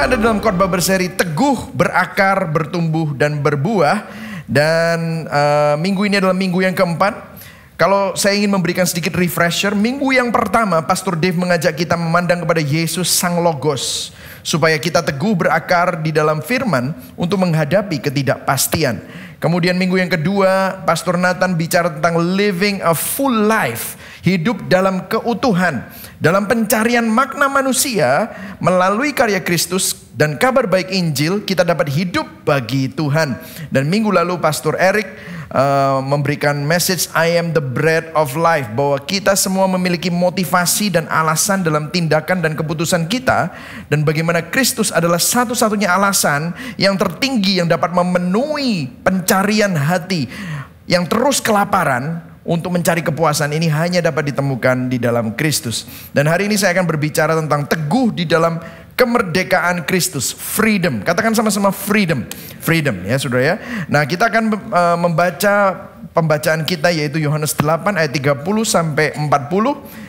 Kita ada dalam khotbah berseri Teguh, Berakar, Bertumbuh, dan Berbuah. Dan minggu ini adalah minggu yang keempat. Kalau saya ingin memberikan sedikit refresher, minggu yang pertama Pastor Dave mengajak kita memandang kepada Yesus Sang Logos, supaya kita teguh berakar di dalam firman untuk menghadapi ketidakpastian. Kemudian minggu yang kedua Pastor Nathan bicara tentang living a full life, hidup dalam keutuhan, dalam pencarian makna manusia melalui karya Kristus dan kabar baik Injil. Kita dapat hidup bagi Tuhan. Dan minggu lalu Pastor Eric memberikan message I am the bread of life, bahwa kita semua memiliki motivasi dan alasan dalam tindakan dan keputusan kita, dan bagaimana Kristus adalah satu-satunya alasan yang tertinggi yang dapat memenuhi pencarian hati yang terus kelaparan. Untuk mencari kepuasan ini hanya dapat ditemukan di dalam Kristus. Dan hari ini saya akan berbicara tentang teguh di dalam kemerdekaan Kristus, freedom. Katakan sama-sama freedom. Freedom ya saudara ya. Nah, kita akan membaca pembacaan kita, yaitu Yohanes 8 ayat 30 sampai 40.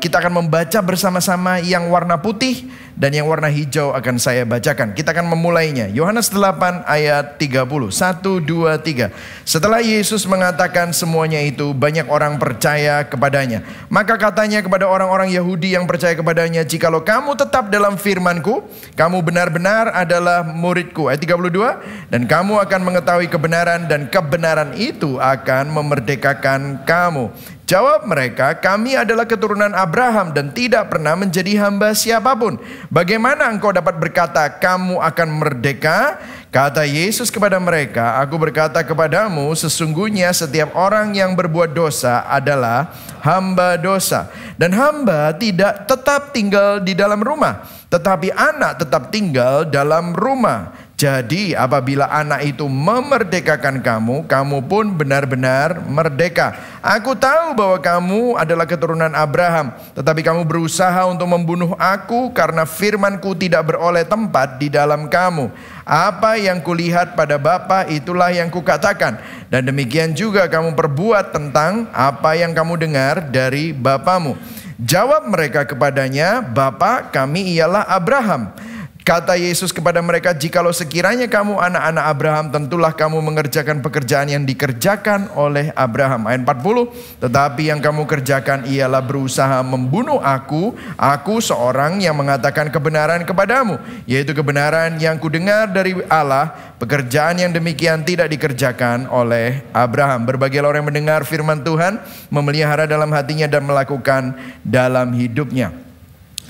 Kita akan membaca bersama-sama yang warna putih dan yang warna hijau akan saya bacakan. Kita akan memulainya. Yohanes 8 ayat 30. 1, 2, 3. Setelah Yesus mengatakan semuanya itu, banyak orang percaya kepadanya. Maka katanya kepada orang-orang Yahudi yang percaya kepadanya, jikalau kamu tetap dalam firman-Ku, kamu benar-benar adalah murid-Ku. Ayat 32. Dan kamu akan mengetahui kebenaran, dan kebenaran itu akan memerdekakan kamu. Jawab mereka, kami adalah keturunan Abraham dan tidak pernah menjadi hamba siapapun. Bagaimana engkau dapat berkata kamu akan merdeka? Kata Yesus kepada mereka, aku berkata kepadamu, sesungguhnya setiap orang yang berbuat dosa adalah hamba dosa. Dan hamba tidak tetap tinggal di dalam rumah, tetapi anak tetap tinggal dalam rumah. Jadi apabila anak itu memerdekakan kamu, kamu pun benar-benar merdeka. Aku tahu bahwa kamu adalah keturunan Abraham, tetapi kamu berusaha untuk membunuh aku karena firman-Ku tidak beroleh tempat di dalam kamu. Apa yang kulihat pada Bapa, itulah yang kukatakan. Dan demikian juga kamu perbuat tentang apa yang kamu dengar dari bapamu. Jawab mereka kepadanya, Bapa kami ialah Abraham. Kata Yesus kepada mereka, jikalau sekiranya kamu anak-anak Abraham, tentulah kamu mengerjakan pekerjaan yang dikerjakan oleh Abraham. Ayat 40, tetapi yang kamu kerjakan ialah berusaha membunuh aku seorang yang mengatakan kebenaran kepadamu, yaitu kebenaran yang kudengar dari Allah. Pekerjaan yang demikian tidak dikerjakan oleh Abraham. Berbagai orang yang mendengar firman Tuhan, memelihara dalam hatinya dan melakukan dalam hidupnya.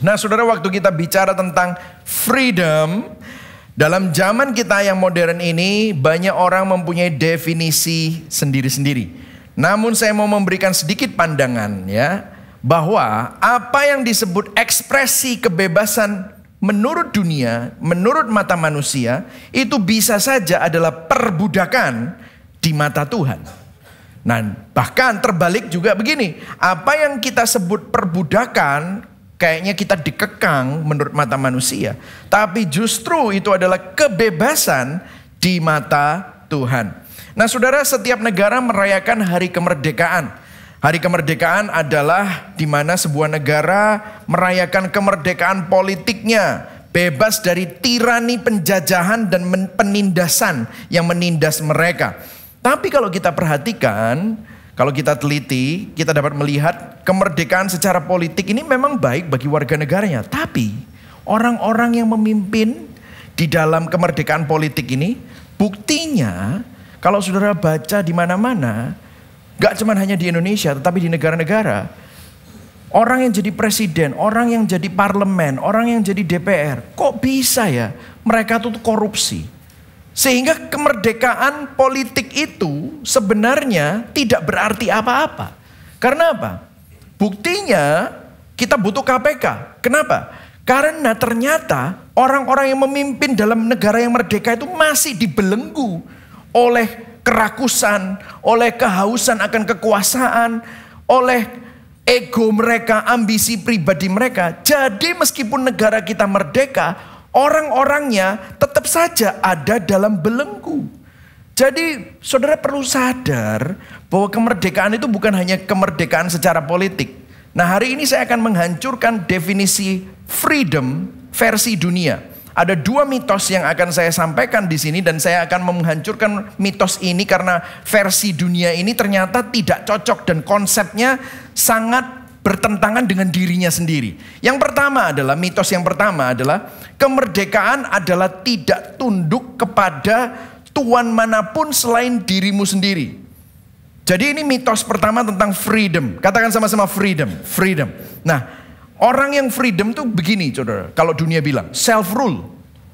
Nah saudara, waktu kita bicara tentang freedom, dalam zaman kita yang modern ini, banyak orang mempunyai definisi sendiri-sendiri. Namun saya mau memberikan sedikit pandangan ya, bahwa apa yang disebut ekspresi kebebasan menurut dunia, menurut mata manusia, itu bisa saja adalah perbudakan di mata Tuhan. Nah bahkan terbalik juga begini, apa yang kita sebut perbudakan, kayaknya kita dikekang menurut mata manusia, tapi justru itu adalah kebebasan di mata Tuhan. Nah saudara, setiap negara merayakan hari kemerdekaan. Hari kemerdekaan adalah di mana sebuah negara merayakan kemerdekaan politiknya, bebas dari tirani penjajahan dan penindasan yang menindas mereka. Tapi kalau kita perhatikan, kalau kita teliti, kita dapat melihat kemerdekaan secara politik ini memang baik bagi warga negaranya. Tapi orang-orang yang memimpin di dalam kemerdekaan politik ini, buktinya kalau saudara baca di mana-mana, gak cuma hanya di Indonesia tetapi di negara-negara, orang yang jadi presiden, orang yang jadi parlemen, orang yang jadi DPR, kok bisa ya mereka tuh korupsi? Sehingga kemerdekaan politik itu sebenarnya tidak berarti apa-apa. Karena apa? Buktinya kita butuh KPK. Kenapa? Karena ternyata orang-orang yang memimpin dalam negara yang merdeka itu masih dibelenggu oleh kerakusan, oleh kehausan akan kekuasaan, oleh ego mereka, ambisi pribadi mereka. Jadi meskipun negara kita merdeka, orang-orangnya tetap saja ada dalam belenggu. Jadi saudara perlu sadar bahwa kemerdekaan itu bukan hanya kemerdekaan secara politik. Nah hari ini saya akan menghancurkan definisi freedom versi dunia. Ada dua mitos yang akan saya sampaikan di sini dan saya akan menghancurkan mitos ini karena versi dunia ini ternyata tidak cocok dan konsepnya sangat bertentangan dengan dirinya sendiri. Yang pertama adalah, mitos yang pertama adalah kemerdekaan adalah tidak tunduk kepada tuan manapun selain dirimu sendiri. Jadi ini mitos pertama tentang freedom. Katakan sama-sama freedom, freedom. Nah, orang yang freedom tuh begini, saudara. Kalau dunia bilang self rule,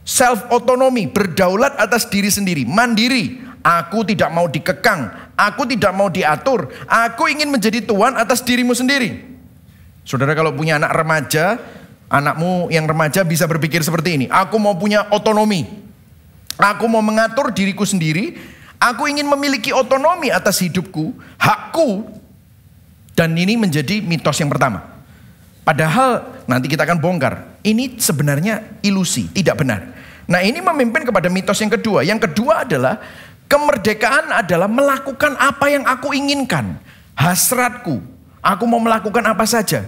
self autonomy, berdaulat atas diri sendiri, mandiri. Aku tidak mau dikekang, aku tidak mau diatur. Aku ingin menjadi tuan atas dirimu sendiri. Saudara kalau punya anak remaja, anakmu yang remaja bisa berpikir seperti ini. Aku mau punya otonomi. Aku mau mengatur diriku sendiri. Aku ingin memiliki otonomi atas hidupku, hakku. Dan ini menjadi mitos yang pertama. Padahal nanti kita akan bongkar. Ini sebenarnya ilusi, tidak benar. Nah ini memimpin kepada mitos yang kedua. Yang kedua adalah kemerdekaan adalah melakukan apa yang aku inginkan. Hasratku. Aku mau melakukan apa saja.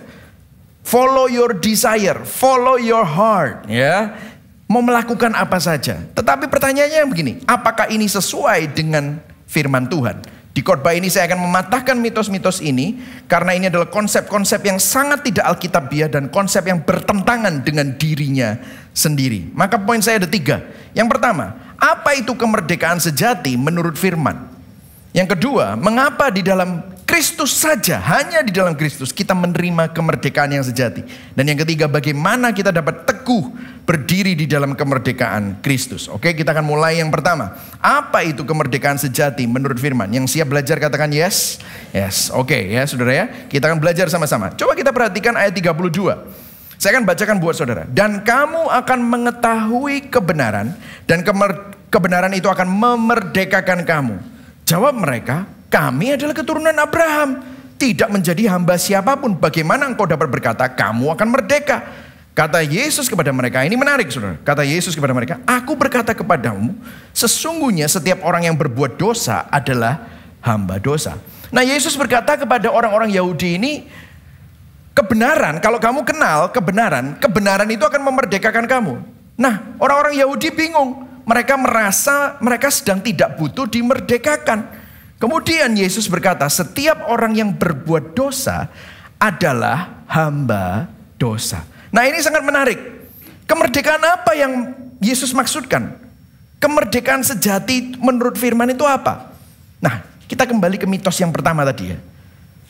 Follow your desire, follow your heart. Ya. Mau melakukan apa saja. Tetapi pertanyaannya begini, apakah ini sesuai dengan firman Tuhan? Di khotbah ini saya akan mematahkan mitos-mitos ini, karena ini adalah konsep-konsep yang sangat tidak alkitabiah dan konsep yang bertentangan dengan dirinya sendiri. Maka poin saya ada 3. Yang pertama, apa itu kemerdekaan sejati menurut firman? Yang kedua, mengapa di dalam Kristus saja, hanya di dalam Kristus kita menerima kemerdekaan yang sejati. Dan yang ketiga, bagaimana kita dapat teguh berdiri di dalam kemerdekaan Kristus. Oke, kita akan mulai yang pertama. Apa itu kemerdekaan sejati menurut firman? Yang siap belajar katakan yes. Yes, oke ya saudara ya. Kita akan belajar sama-sama. Coba kita perhatikan ayat 32. Saya akan bacakan buat saudara. Dan kamu akan mengetahui kebenaran, dan kebenaran itu akan memerdekakan kamu. Jawab mereka, kami adalah keturunan Abraham, tidak menjadi hamba siapapun. Bagaimana engkau dapat berkata, kamu akan merdeka? Kata Yesus kepada mereka, ini menarik saudara. Kata Yesus kepada mereka, aku berkata kepadamu, sesungguhnya setiap orang yang berbuat dosa adalah hamba dosa. Nah Yesus berkata kepada orang-orang Yahudi ini, kebenaran, kalau kamu kenal kebenaran, kebenaran itu akan memerdekakan kamu. Nah orang-orang Yahudi bingung. Mereka merasa mereka sedang tidak butuh dimerdekakan. Kemudian Yesus berkata, setiap orang yang berbuat dosa adalah hamba dosa. Nah ini sangat menarik. Kemerdekaan apa yang Yesus maksudkan? Kemerdekaan sejati menurut firman itu apa? Nah kita kembali ke mitos yang pertama tadi ya.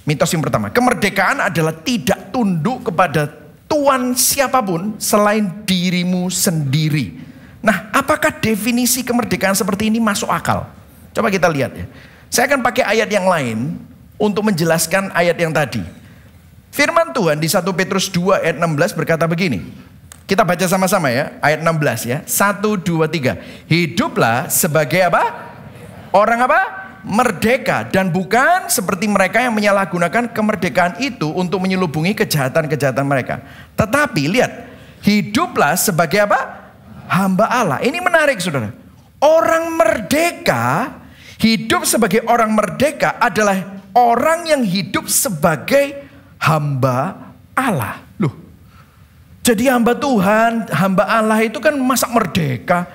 Mitos yang pertama, kemerdekaan adalah tidak tunduk kepada tuan siapapun selain dirimu sendiri. Nah, apakah definisi kemerdekaan seperti ini masuk akal? Coba kita lihat ya. Saya akan pakai ayat yang lain untuk menjelaskan ayat yang tadi. Firman Tuhan di 1 Petrus 2 ayat 16 berkata begini. Kita baca sama-sama ya, ayat 16 ya. 1, 2, 3. Hiduplah sebagai apa? Orang apa? Merdeka, dan bukan seperti mereka yang menyalahgunakan kemerdekaan itu untuk menyelubungi kejahatan-kejahatan mereka. Tetapi lihat, hiduplah sebagai apa? Hamba Allah. Ini menarik saudara. Orang merdeka, hidup sebagai orang merdeka adalah orang yang hidup sebagai hamba Allah. Loh, jadi hamba Tuhan, hamba Allah itu kan masa merdeka.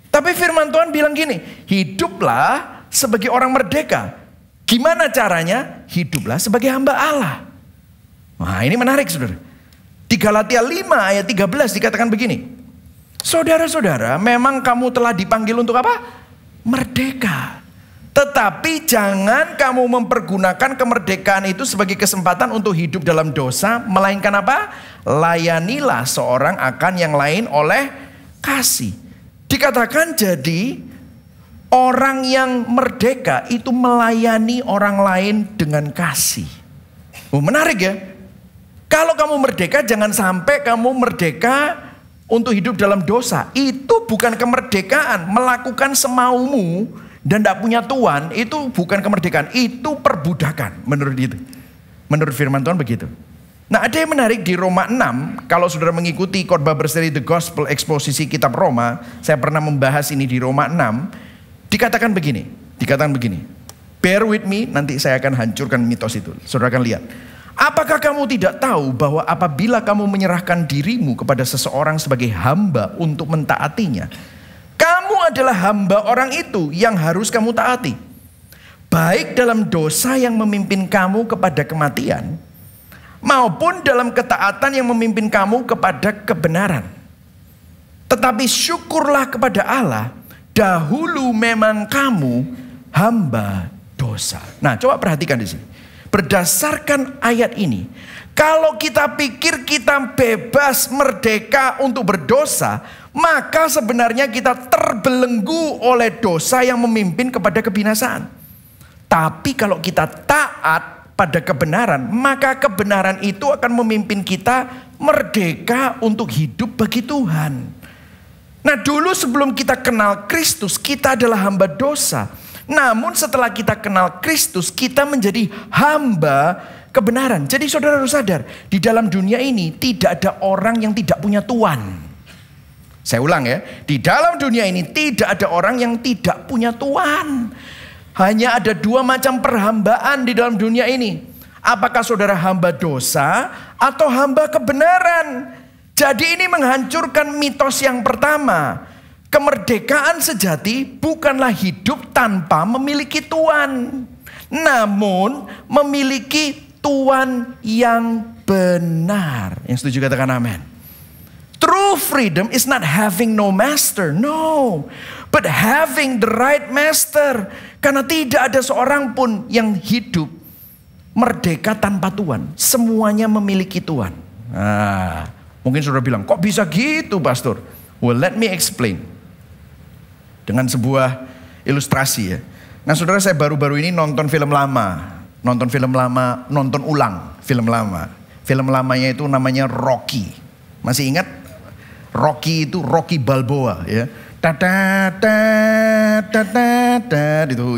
Tapi firman Tuhan bilang gini, hiduplah sebagai orang merdeka. Gimana caranya? Hiduplah sebagai hamba Allah. Wah ini menarik saudara. Di Galatia 5 ayat 13 dikatakan begini. Saudara-saudara, memang kamu telah dipanggil untuk apa? Merdeka. Tetapi jangan kamu mempergunakan kemerdekaan itu sebagai kesempatan untuk hidup dalam dosa. Melainkan apa? Layanilah seorang akan yang lain oleh kasih. Dikatakan jadi orang yang merdeka itu melayani orang lain dengan kasih. Oh, menarik ya. Kalau kamu merdeka, jangan sampai kamu merdeka untuk hidup dalam dosa. Itu bukan kemerdekaan. Melakukan semaumu dan tidak punya tuan, itu bukan kemerdekaan, itu perbudakan menurut itu. Menurut firman Tuhan begitu. Nah ada yang menarik di Roma 6. Kalau saudara mengikuti khotbah berseri The Gospel Eksposisi Kitab Roma, saya pernah membahas ini di Roma 6. Dikatakan begini. Bear with me, nanti saya akan hancurkan mitos itu. Saudara akan lihat. Apakah kamu tidak tahu bahwa apabila kamu menyerahkan dirimu kepada seseorang sebagai hamba untuk mentaatinya, kamu adalah hamba orang itu yang harus kamu taati, baik dalam dosa yang memimpin kamu kepada kematian, maupun dalam ketaatan yang memimpin kamu kepada kebenaran. Tetapi syukurlah kepada Allah, dahulu memang kamu hamba dosa. Nah, coba perhatikan di sini. Berdasarkan ayat ini, kalau kita pikir kita bebas merdeka untuk berdosa, maka sebenarnya kita terbelenggu oleh dosa yang memimpin kepada kebinasaan. Tapi kalau kita taat pada kebenaran, maka kebenaran itu akan memimpin kita merdeka untuk hidup bagi Tuhan. Nah, dulu sebelum kita kenal Kristus, kita adalah hamba dosa. Namun setelah kita kenal Kristus, kita menjadi hamba kebenaran. Jadi saudara harus sadar, di dalam dunia ini tidak ada orang yang tidak punya tuan. Saya ulang ya, di dalam dunia ini tidak ada orang yang tidak punya tuan. Hanya ada dua macam perhambaan di dalam dunia ini. Apakah saudara hamba dosa atau hamba kebenaran? Jadi ini menghancurkan mitos yang pertama. Kemerdekaan sejati bukanlah hidup tanpa memiliki tuan, namun memiliki tuan yang benar. Yang setuju katakan amin. True freedom is not having no master, no, but having the right master. Karena tidak ada seorang pun yang hidup merdeka tanpa tuan. Semuanya memiliki tuan. Nah, mungkin saudara bilang, kok bisa gitu pastor? Well, let me explain. Dengan sebuah ilustrasi ya. Nah saudara, saya baru-baru ini nonton film lama. Nonton ulang film lama. Film lamanya itu namanya Rocky. Masih ingat? Rocky itu Rocky Balboa ya.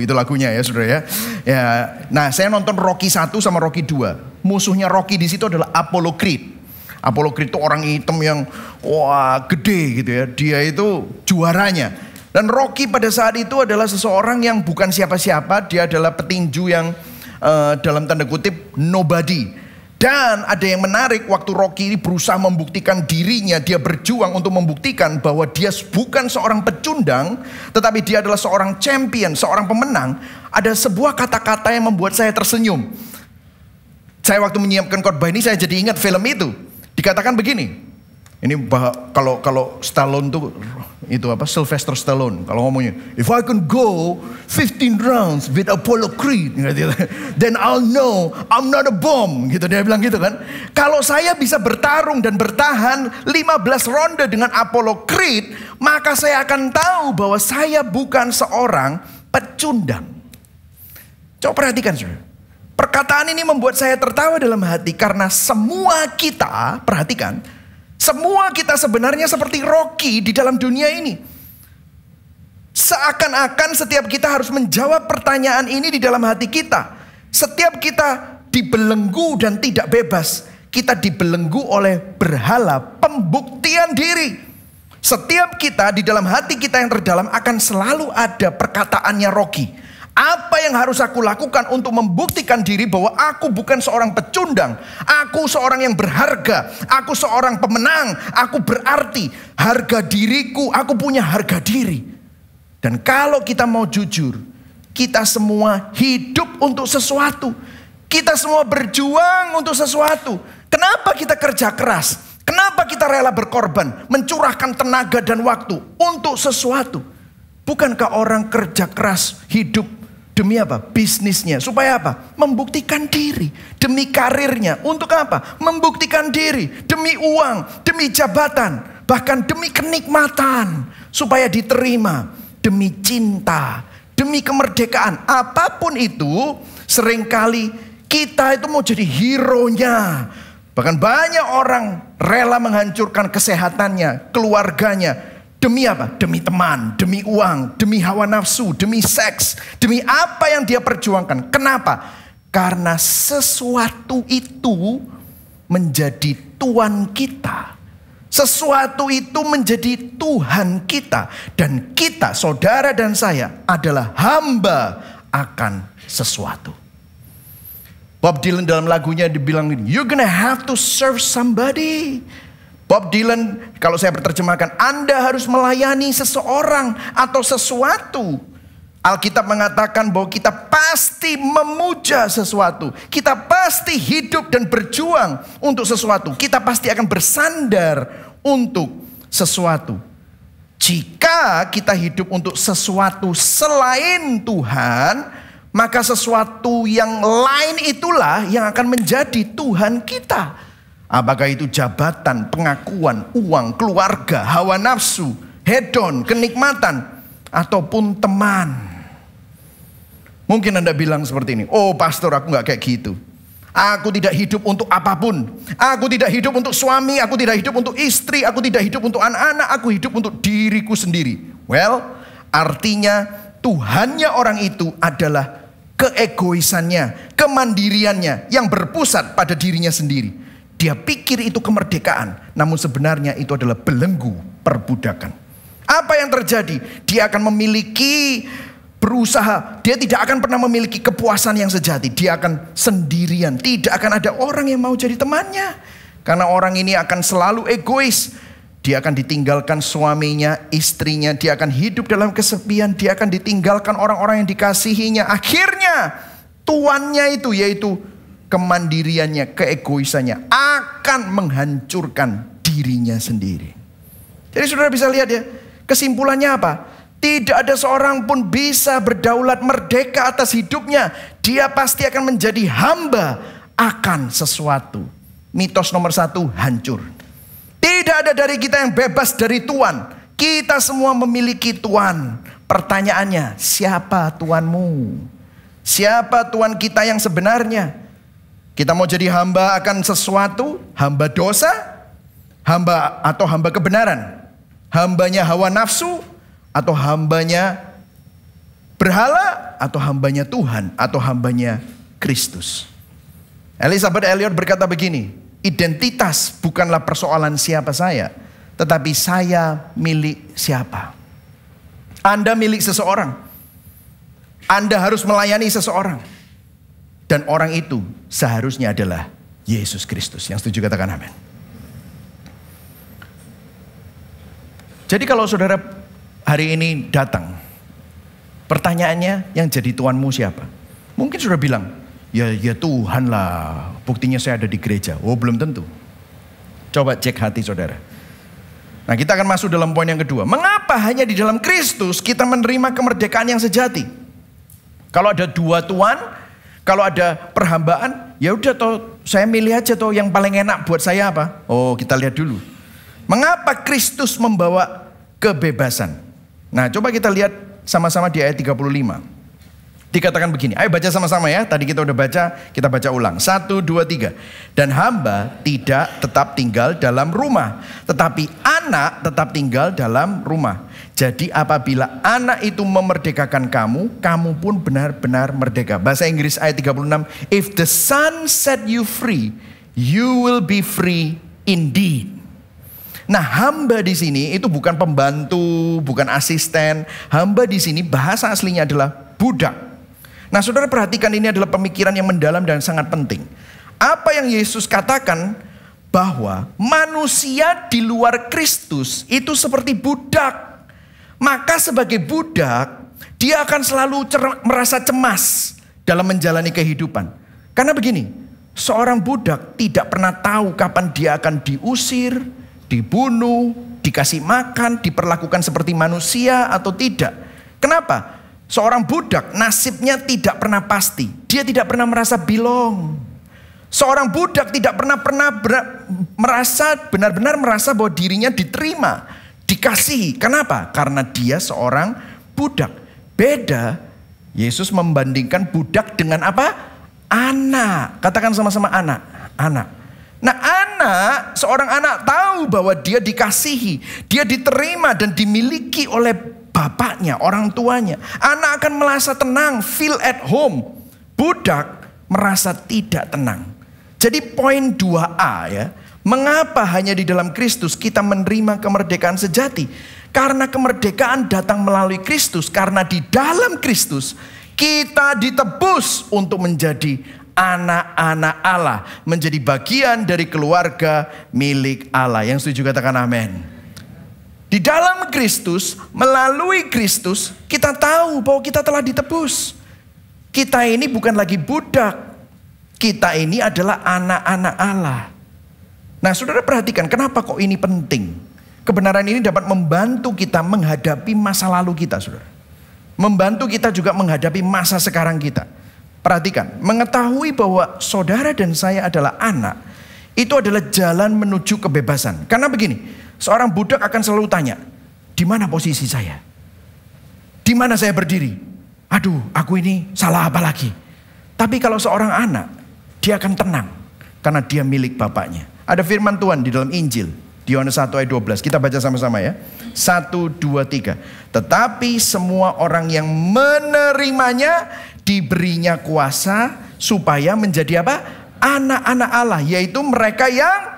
Itu lagunya ya saudara ya. Ya, nah saya nonton Rocky 1 sama Rocky 2. Musuhnya Rocky di situ adalah Apollo Creed. Apollo Creed itu orang hitam yang wah gede gitu ya. Dia itu juaranya. Dan Rocky pada saat itu adalah seseorang yang bukan siapa-siapa. Dia adalah petinju yang dalam tanda kutip nobody. Dan ada yang menarik, waktu Rocky ini berusaha membuktikan dirinya. Dia berjuang untuk membuktikan bahwa dia bukan seorang pecundang, tetapi dia adalah seorang champion, seorang pemenang. Ada sebuah kata-kata yang membuat saya tersenyum. Saya waktu menyiapkan khotbah ini saya jadi ingat film itu. Dikatakan begini. Ini kalau Stallone tuh itu apa? Sylvester Stallone kalau ngomongnya, if I can go 15 rounds with Apollo Creed, then I'll know I'm not a bomb. Gitu dia bilang gitu kan. Kalau saya bisa bertarung dan bertahan 15 ronde dengan Apollo Creed, maka saya akan tahu bahwa saya bukan seorang pecundang. Coba perhatikan saudara. Perkataan ini membuat saya tertawa dalam hati karena semua kita, perhatikan, semua kita sebenarnya seperti Rocky di dalam dunia ini. Seakan-akan setiap kita harus menjawab pertanyaan ini di dalam hati kita. Setiap kita dibelenggu dan tidak bebas. Kita dibelenggu oleh berhala pembuktian diri. Setiap kita di dalam hati kita yang terdalam akan selalu ada perkataannya Rocky. Apa yang harus aku lakukan untuk membuktikan diri bahwa aku bukan seorang pecundang. Aku seorang yang berharga. Aku seorang pemenang. Aku berarti. Harga diriku, aku punya harga diri. Dan kalau kita mau jujur, kita semua hidup untuk sesuatu. Kita semua berjuang untuk sesuatu. Kenapa kita kerja keras? Kenapa kita rela berkorban? Mencurahkan tenaga dan waktu untuk sesuatu. Bukankah orang kerja keras hidup demi apa? Bisnisnya. Supaya apa? Membuktikan diri. Demi karirnya. Untuk apa? Membuktikan diri. Demi uang. Demi jabatan. Bahkan demi kenikmatan. Supaya diterima. Demi cinta. Demi kemerdekaan. Apapun itu. Seringkali kita itu mau jadi hero-nya. Bahkan banyak orang rela menghancurkan kesehatannya. Keluarganya. Demi apa? Demi teman, demi uang, demi hawa nafsu, demi seks, demi apa yang dia perjuangkan. Kenapa? Karena sesuatu itu menjadi Tuhan kita. Sesuatu itu menjadi Tuhan kita. Dan kita, saudara dan saya, adalah hamba akan sesuatu. Bob Dylan dalam lagunya dibilang gini, you're gonna have to serve somebody. Bob Dylan, kalau saya berterjemahkan, Anda harus melayani seseorang atau sesuatu. Alkitab mengatakan bahwa kita pasti memuja sesuatu. Kita pasti hidup dan berjuang untuk sesuatu. Kita pasti akan bersandar untuk sesuatu. Jika kita hidup untuk sesuatu selain Tuhan, maka sesuatu yang lain itulah yang akan menjadi Tuhan kita. Apakah itu jabatan, pengakuan, uang, keluarga, hawa nafsu, hedon, kenikmatan, ataupun teman. Mungkin Anda bilang seperti ini, oh pastor, aku gak kayak gitu. Aku tidak hidup untuk apapun. Aku tidak hidup untuk suami, aku tidak hidup untuk istri, aku tidak hidup untuk anak-anak, aku hidup untuk diriku sendiri. Well, artinya Tuhannya orang itu adalah keegoisannya, kemandiriannya yang berpusat pada dirinya sendiri. Dia pikir itu kemerdekaan, namun sebenarnya itu adalah belenggu perbudakan. Apa yang terjadi? Dia akan memiliki berusaha, dia tidak akan pernah memiliki kepuasan yang sejati. Dia akan sendirian, tidak akan ada orang yang mau jadi temannya. Karena orang ini akan selalu egois. Dia akan ditinggalkan suaminya, istrinya. Dia akan hidup dalam kesepian. Dia akan ditinggalkan orang-orang yang dikasihinya. Akhirnya tuannya itu, yaitu kemandiriannya, keegoisannya, akan menghancurkan dirinya sendiri. Jadi saudara bisa lihat ya, kesimpulannya apa? Tidak ada seorang pun bisa berdaulat merdeka atas hidupnya. Dia pasti akan menjadi hamba akan sesuatu. Mitos nomor 1 hancur. Tidak ada dari kita yang bebas dari Tuhan. Kita semua memiliki Tuhan. Pertanyaannya, siapa Tuhanmu? Siapa Tuhan kita yang sebenarnya? Kita mau jadi hamba akan sesuatu, hamba dosa, hamba atau hamba kebenaran, hambanya hawa nafsu, atau hambanya berhala, atau hambanya Tuhan, atau hambanya Kristus. Elizabeth Elliot berkata begini, identitas bukanlah persoalan siapa saya, tetapi saya milik siapa. Anda milik seseorang. Anda harus melayani seseorang. Dan orang itu seharusnya adalah Yesus Kristus. Yang setuju katakan amin. Jadi kalau saudara hari ini datang, pertanyaannya, yang jadi tuanmu siapa? Mungkin saudara bilang, ya Tuhan lah, buktinya saya ada di gereja. Oh, belum tentu. Coba cek hati saudara. Nah, kita akan masuk dalam poin yang kedua. Mengapa hanya di dalam Kristus kita menerima kemerdekaan yang sejati? Kalau ada dua tuan, kalau ada perhambaan, ya udah toh, saya milih aja toh yang paling enak buat saya apa? Oh, kita lihat dulu. Mengapa Kristus membawa kebebasan? Nah, coba kita lihat sama-sama di ayat 35. Dikatakan begini, ayo baca sama-sama ya. Tadi kita udah baca, kita baca ulang. 1, 2, 3. Dan hamba tidak tetap tinggal dalam rumah, tetapi anak tetap tinggal dalam rumah. Jadi apabila anak itu memerdekakan kamu, kamu pun benar-benar merdeka. Bahasa Inggris ayat 36. If the Son set you free, you will be free indeed. Nah, hamba di sini itu bukan pembantu, bukan asisten. Hamba di sini bahasa aslinya adalah budak. Nah, saudara perhatikan, ini adalah pemikiran yang mendalam dan sangat penting. Apa yang Yesus katakan bahwa manusia di luar Kristus itu seperti budak. Maka sebagai budak, dia akan selalu merasa cemas dalam menjalani kehidupan. Karena begini, seorang budak tidak pernah tahu kapan dia akan diusir, dibunuh, dikasih makan, diperlakukan seperti manusia atau tidak. Kenapa? Seorang budak nasibnya tidak pernah pasti. Dia tidak pernah merasa belong. Seorang budak tidak pernah benar-benar merasa bahwa dirinya diterima, dikasihi. Kenapa? Karena dia seorang budak. Beda, Yesus membandingkan budak dengan apa? Anak. Katakan sama-sama anak. Anak. Nah, seorang anak tahu bahwa dia dikasihi, dia diterima dan dimiliki oleh bapaknya, orang tuanya. Anak akan merasa tenang, feel at home. Budak merasa tidak tenang. Jadi poin 2A ya, mengapa hanya di dalam Kristus kita menerima kemerdekaan sejati? Karena kemerdekaan datang melalui Kristus. Karena di dalam Kristus kita ditebus untuk menjadi anak-anak Allah, menjadi bagian dari keluarga milik Allah. Yang setuju katakan amin. Di dalam Kristus, melalui Kristus, kita tahu bahwa kita telah ditebus. Kita ini bukan lagi budak. Kita ini adalah anak-anak Allah. Nah, saudara perhatikan kenapa kok ini penting. Kebenaran ini dapat membantu kita menghadapi masa lalu kita, saudara. Membantu kita juga menghadapi masa sekarang kita. Perhatikan, mengetahui bahwa saudara dan saya adalah anak, itu adalah jalan menuju kebebasan. Karena begini, seorang budak akan selalu tanya, di mana posisi saya? Di mana saya berdiri? Aduh, aku ini salah apa lagi? Tapi kalau seorang anak, dia akan tenang karena dia milik bapaknya. Ada firman Tuhan di dalam Injil, di Yohanes 1 ayat 12. Kita baca sama-sama ya. 1, 2, 3. Tetapi semua orang yang menerimanya diberinya kuasa supaya menjadi apa? Anak-anak Allah, yaitu mereka yang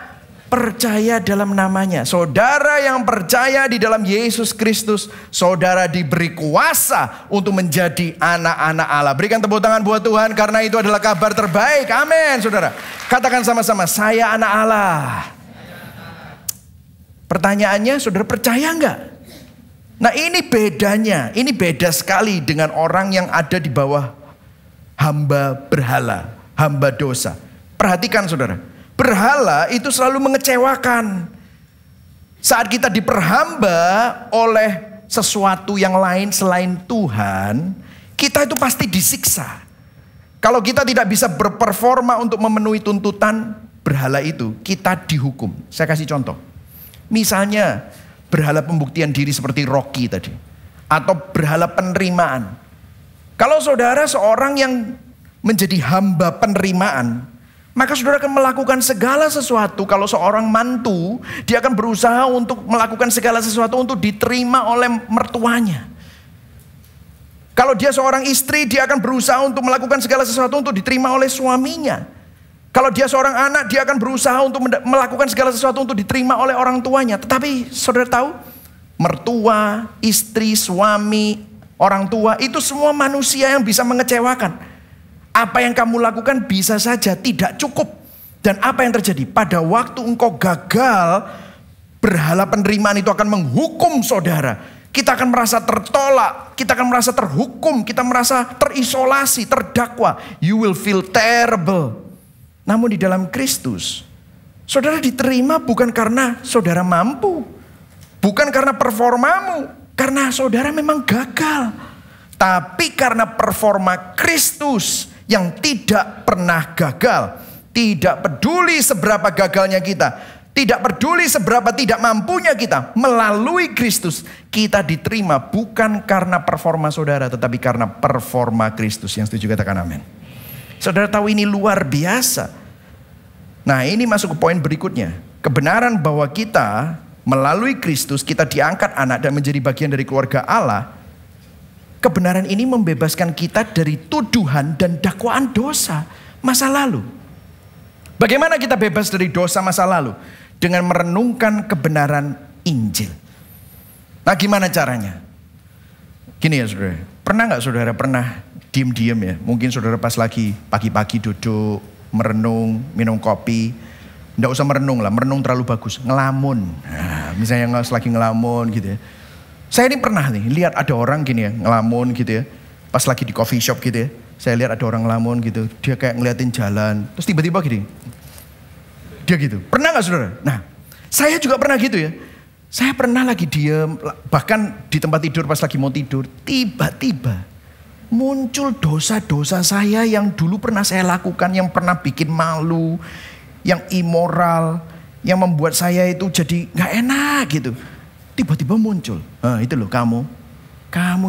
percaya dalam namanya. Saudara yang percaya di dalam Yesus Kristus, saudara diberi kuasa untuk menjadi anak-anak Allah. Berikan tepuk tangan buat Tuhan karena itu adalah kabar terbaik. Amin, saudara. Katakan sama-sama, saya anak Allah. Pertanyaannya, saudara percaya enggak? Nah, ini bedanya. Ini beda sekali dengan orang yang ada di bawah hamba berhala, hamba dosa. Perhatikan saudara, berhala itu selalu mengecewakan. Saat kita diperhamba oleh sesuatu yang lain selain Tuhan, kita itu pasti disiksa. Kalau kita tidak bisa berperforma untuk memenuhi tuntutan berhala itu, kita dihukum. Saya kasih contoh. Misalnya berhala pembuktian diri seperti Rocky tadi, atau berhala penerimaan. Kalau saudara seorang yang menjadi hamba penerimaan, maka saudara akan melakukan segala sesuatu. Kalau seorang mantu, dia akan berusaha untuk melakukan segala sesuatu untuk diterima oleh mertuanya. Kalau dia seorang istri, dia akan berusaha untuk melakukan segala sesuatu untuk diterima oleh suaminya. Kalau dia seorang anak, dia akan berusaha untuk melakukan segala sesuatu untuk diterima oleh orang tuanya. Tetapi saudara tahu, mertua, istri, suami, orang tua, itu semua manusia yang bisa mengecewakan. Apa yang kamu lakukan bisa saja tidak cukup. Dan apa yang terjadi? Pada waktu engkau gagal, berhala penerimaan itu akan menghukum saudara. Kita akan merasa tertolak, kita akan merasa terhukum, kita merasa terisolasi, terdakwa. You will feel terrible. Namun di dalam Kristus, saudara diterima bukan karena saudara mampu, bukan karena performamu, karena saudara memang gagal. Tapi karena performa Kristus yang tidak pernah gagal, tidak peduli seberapa gagalnya kita, tidak peduli seberapa tidak mampunya kita, melalui Kristus kita diterima bukan karena performa saudara, tetapi karena performa Kristus. Yang setuju katakan amin. Saudara tahu ini luar biasa. Nah, ini masuk ke poin berikutnya. Kebenaran bahwa kita melalui Kristus kita diangkat anak dan menjadi bagian dari keluarga Allah. Kebenaran ini membebaskan kita dari tuduhan dan dakwaan dosa masa lalu. Bagaimana kita bebas dari dosa masa lalu? Dengan merenungkan kebenaran Injil. Nah, gimana caranya? Gini ya saudara, pernah diem-diem ya? Mungkin saudara pas lagi pagi-pagi duduk, merenung, minum kopi. Nggak usah merenung lah, merenung terlalu bagus. Ngelamun, nah, misalnya lagi ngelamun gitu ya. Saya ini pernah nih, lihat ada orang gini ya, ngelamun gitu ya. Pas lagi di coffee shop gitu ya. Saya lihat ada orang ngelamun gitu, dia kayak ngeliatin jalan. Terus tiba-tiba gini, dia gitu. Pernah gak saudara? Nah, saya juga pernah gitu ya. Saya pernah lagi diem, bahkan di tempat tidur pas lagi mau tidur. Tiba-tiba muncul dosa-dosa saya yang dulu pernah saya lakukan, yang pernah bikin malu, yang immoral, yang membuat saya itu jadi gak enak gitu. Tiba-tiba muncul, itu loh kamu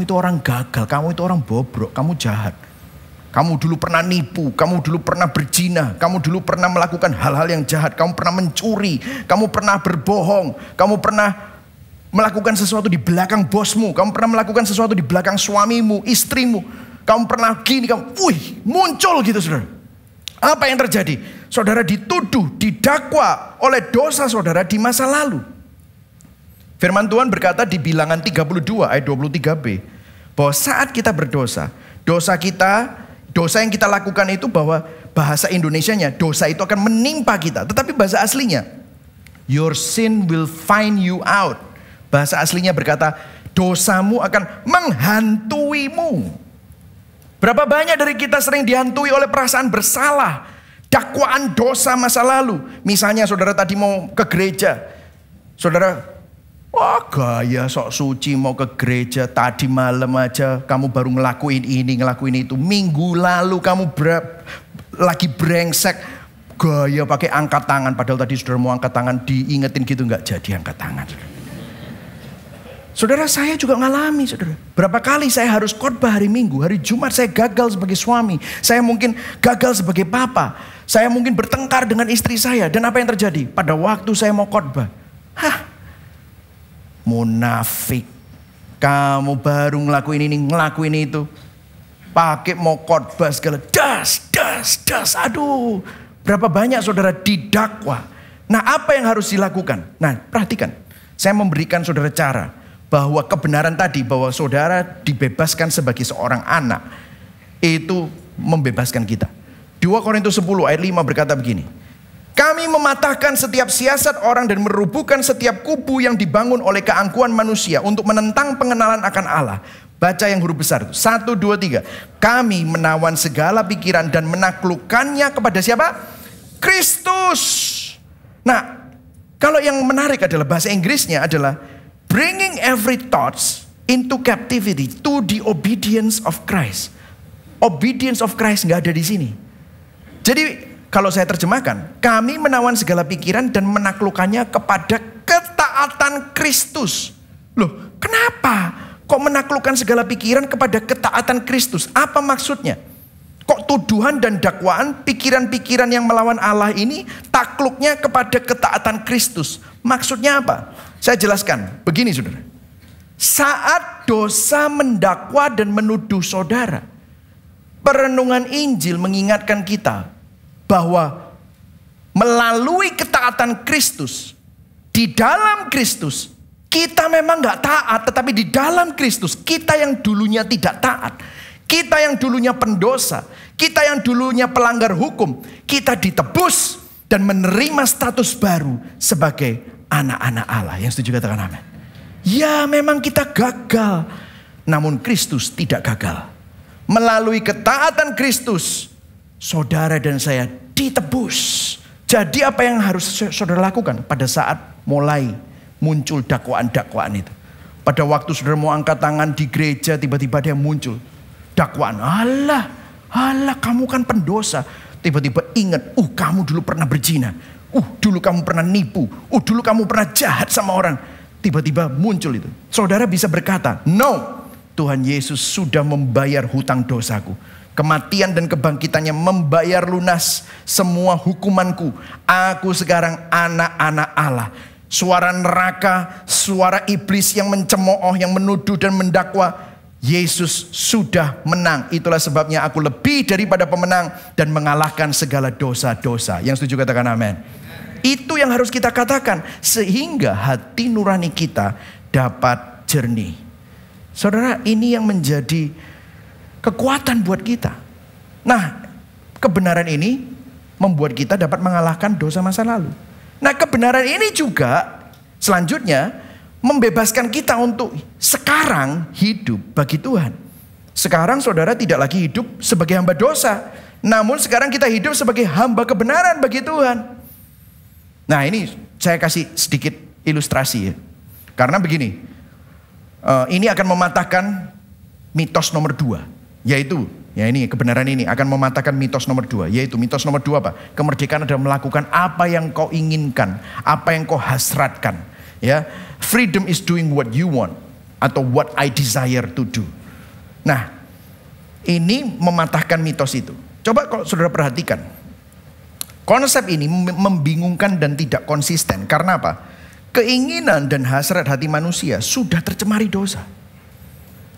itu orang gagal, kamu itu orang bobrok, kamu jahat. Kamu dulu pernah nipu, kamu dulu pernah berzina, kamu dulu pernah melakukan hal-hal yang jahat, kamu pernah mencuri, kamu pernah berbohong, kamu pernah melakukan sesuatu di belakang bosmu, kamu pernah melakukan sesuatu di belakang suamimu, istrimu, kamu pernah gini, muncul gitu saudara. Apa yang terjadi? Saudara dituduh, didakwa oleh dosa saudara di masa lalu. Firman Tuhan berkata di Bilangan 32 ayat 23b, bahwa saat kita berdosa, dosa yang kita lakukan itu bahwa bahasa Indonesianya, dosa itu akan menimpa kita. Tetapi bahasa aslinya, your sin will find you out. Bahasa aslinya berkata, dosamu akan menghantuimu. Berapa banyak dari kita sering dihantui oleh perasaan bersalah, dakwaan dosa masa lalu. Misalnya saudara tadi mau ke gereja, saudara, wah gaya sok suci mau ke gereja, tadi malam aja kamu baru ngelakuin ini, ngelakuin itu. Minggu lalu kamu lagi brengsek, gaya pakai angkat tangan. Padahal tadi saudara mau angkat tangan, diingetin gitu nggak jadi angkat tangan. Saudara, saya juga ngalami, saudara. Berapa kali saya harus khotbah hari Minggu, hari Jumat saya gagal sebagai suami. Saya mungkin gagal sebagai papa. Saya mungkin bertengkar dengan istri saya. Dan apa yang terjadi? Pada waktu saya mau khotbah, munafik. Kamu baru ngelakuin ini, ngelakuin itu. Pakai mau khotbah segala. Das. Aduh. Berapa banyak saudara didakwa. Nah, apa yang harus dilakukan? Nah, perhatikan. Saya memberikan saudara cara. Bahwa kebenaran tadi, bahwa saudara dibebaskan sebagai seorang anak. Itu membebaskan kita. 2 Korintus 10 ayat 5 berkata begini. Kami mematahkan setiap siasat orang dan merubuhkan setiap kubu yang dibangun oleh keangkuhan manusia untuk menentang pengenalan akan Allah. Baca yang huruf besar. 1, 2, 3. Kami menawan segala pikiran dan menaklukkannya kepada siapa? Kristus. Nah, kalau yang menarik adalah bahasa Inggrisnya adalah bringing every thoughts into captivity to the obedience of Christ. Obedience of Christ nggak ada di sini. Jadi kalau saya terjemahkan, kami menawan segala pikiran dan menaklukkannya kepada ketaatan Kristus. Loh, kenapa? Kok menaklukkan segala pikiran kepada ketaatan Kristus? Apa maksudnya? Kok tuduhan dan dakwaan pikiran-pikiran yang melawan Allah ini takluknya kepada ketaatan Kristus? Maksudnya apa? Saya jelaskan. Begini saudara. Saat dosa mendakwa dan menuduh saudara, perenungan Injil mengingatkan kita bahwa melalui ketaatan Kristus, di dalam Kristus, kita memang gak taat, tetapi di dalam Kristus, kita yang dulunya tidak taat, kita yang dulunya pendosa, kita yang dulunya pelanggar hukum, kita ditebus dan menerima status baru sebagai anak-anak Allah. Yang setuju katakan amin. Ya memang kita gagal, namun Kristus tidak gagal. Melalui ketaatan Kristus, saudara dan saya ditebus. Jadi apa yang harus saudara lakukan pada saat mulai muncul dakwaan-dakwaan itu? Pada waktu saudara mau angkat tangan di gereja, tiba-tiba dia muncul dakwaan. Allah kamu kan pendosa. Tiba-tiba ingat, kamu dulu pernah berzina. Dulu kamu pernah nipu. Dulu kamu pernah jahat sama orang. Tiba-tiba muncul itu. Saudara bisa berkata, no, Tuhan Yesus sudah membayar hutang dosaku. Kematian dan kebangkitannya membayar lunas semua hukumanku. Aku sekarang anak-anak Allah. Suara neraka, suara iblis yang mencemooh, yang menuduh dan mendakwa, Yesus sudah menang. Itulah sebabnya aku lebih daripada pemenang dan mengalahkan segala dosa-dosa. Yang setuju katakan amin. Itu yang harus kita katakan sehingga hati nurani kita dapat jernih. Saudara, ini yang menjadi kekuatan buat kita. Nah, kebenaran ini membuat kita dapat mengalahkan dosa masa lalu. Nah, kebenaran ini juga selanjutnya membebaskan kita untuk sekarang hidup bagi Tuhan. Sekarang saudara tidak lagi hidup sebagai hamba dosa, namun sekarang kita hidup sebagai hamba kebenaran bagi Tuhan. Nah, ini saya kasih sedikit ilustrasi ya. Karena begini, ini akan mematahkan mitos nomor 2, yaitu ya ini kebenaran ini akan mematahkan mitos nomor 2, yaitu mitos nomor 2 apa? Kemerdekaan adalah melakukan apa yang kau inginkan, apa yang kau hasratkan. Ya, freedom is doing what you want atau what I desire to do. Nah, ini mematahkan mitos itu. Coba kalau saudara perhatikan, konsep ini membingungkan dan tidak konsisten. Karena apa? Keinginan dan hasrat hati manusia sudah tercemari dosa.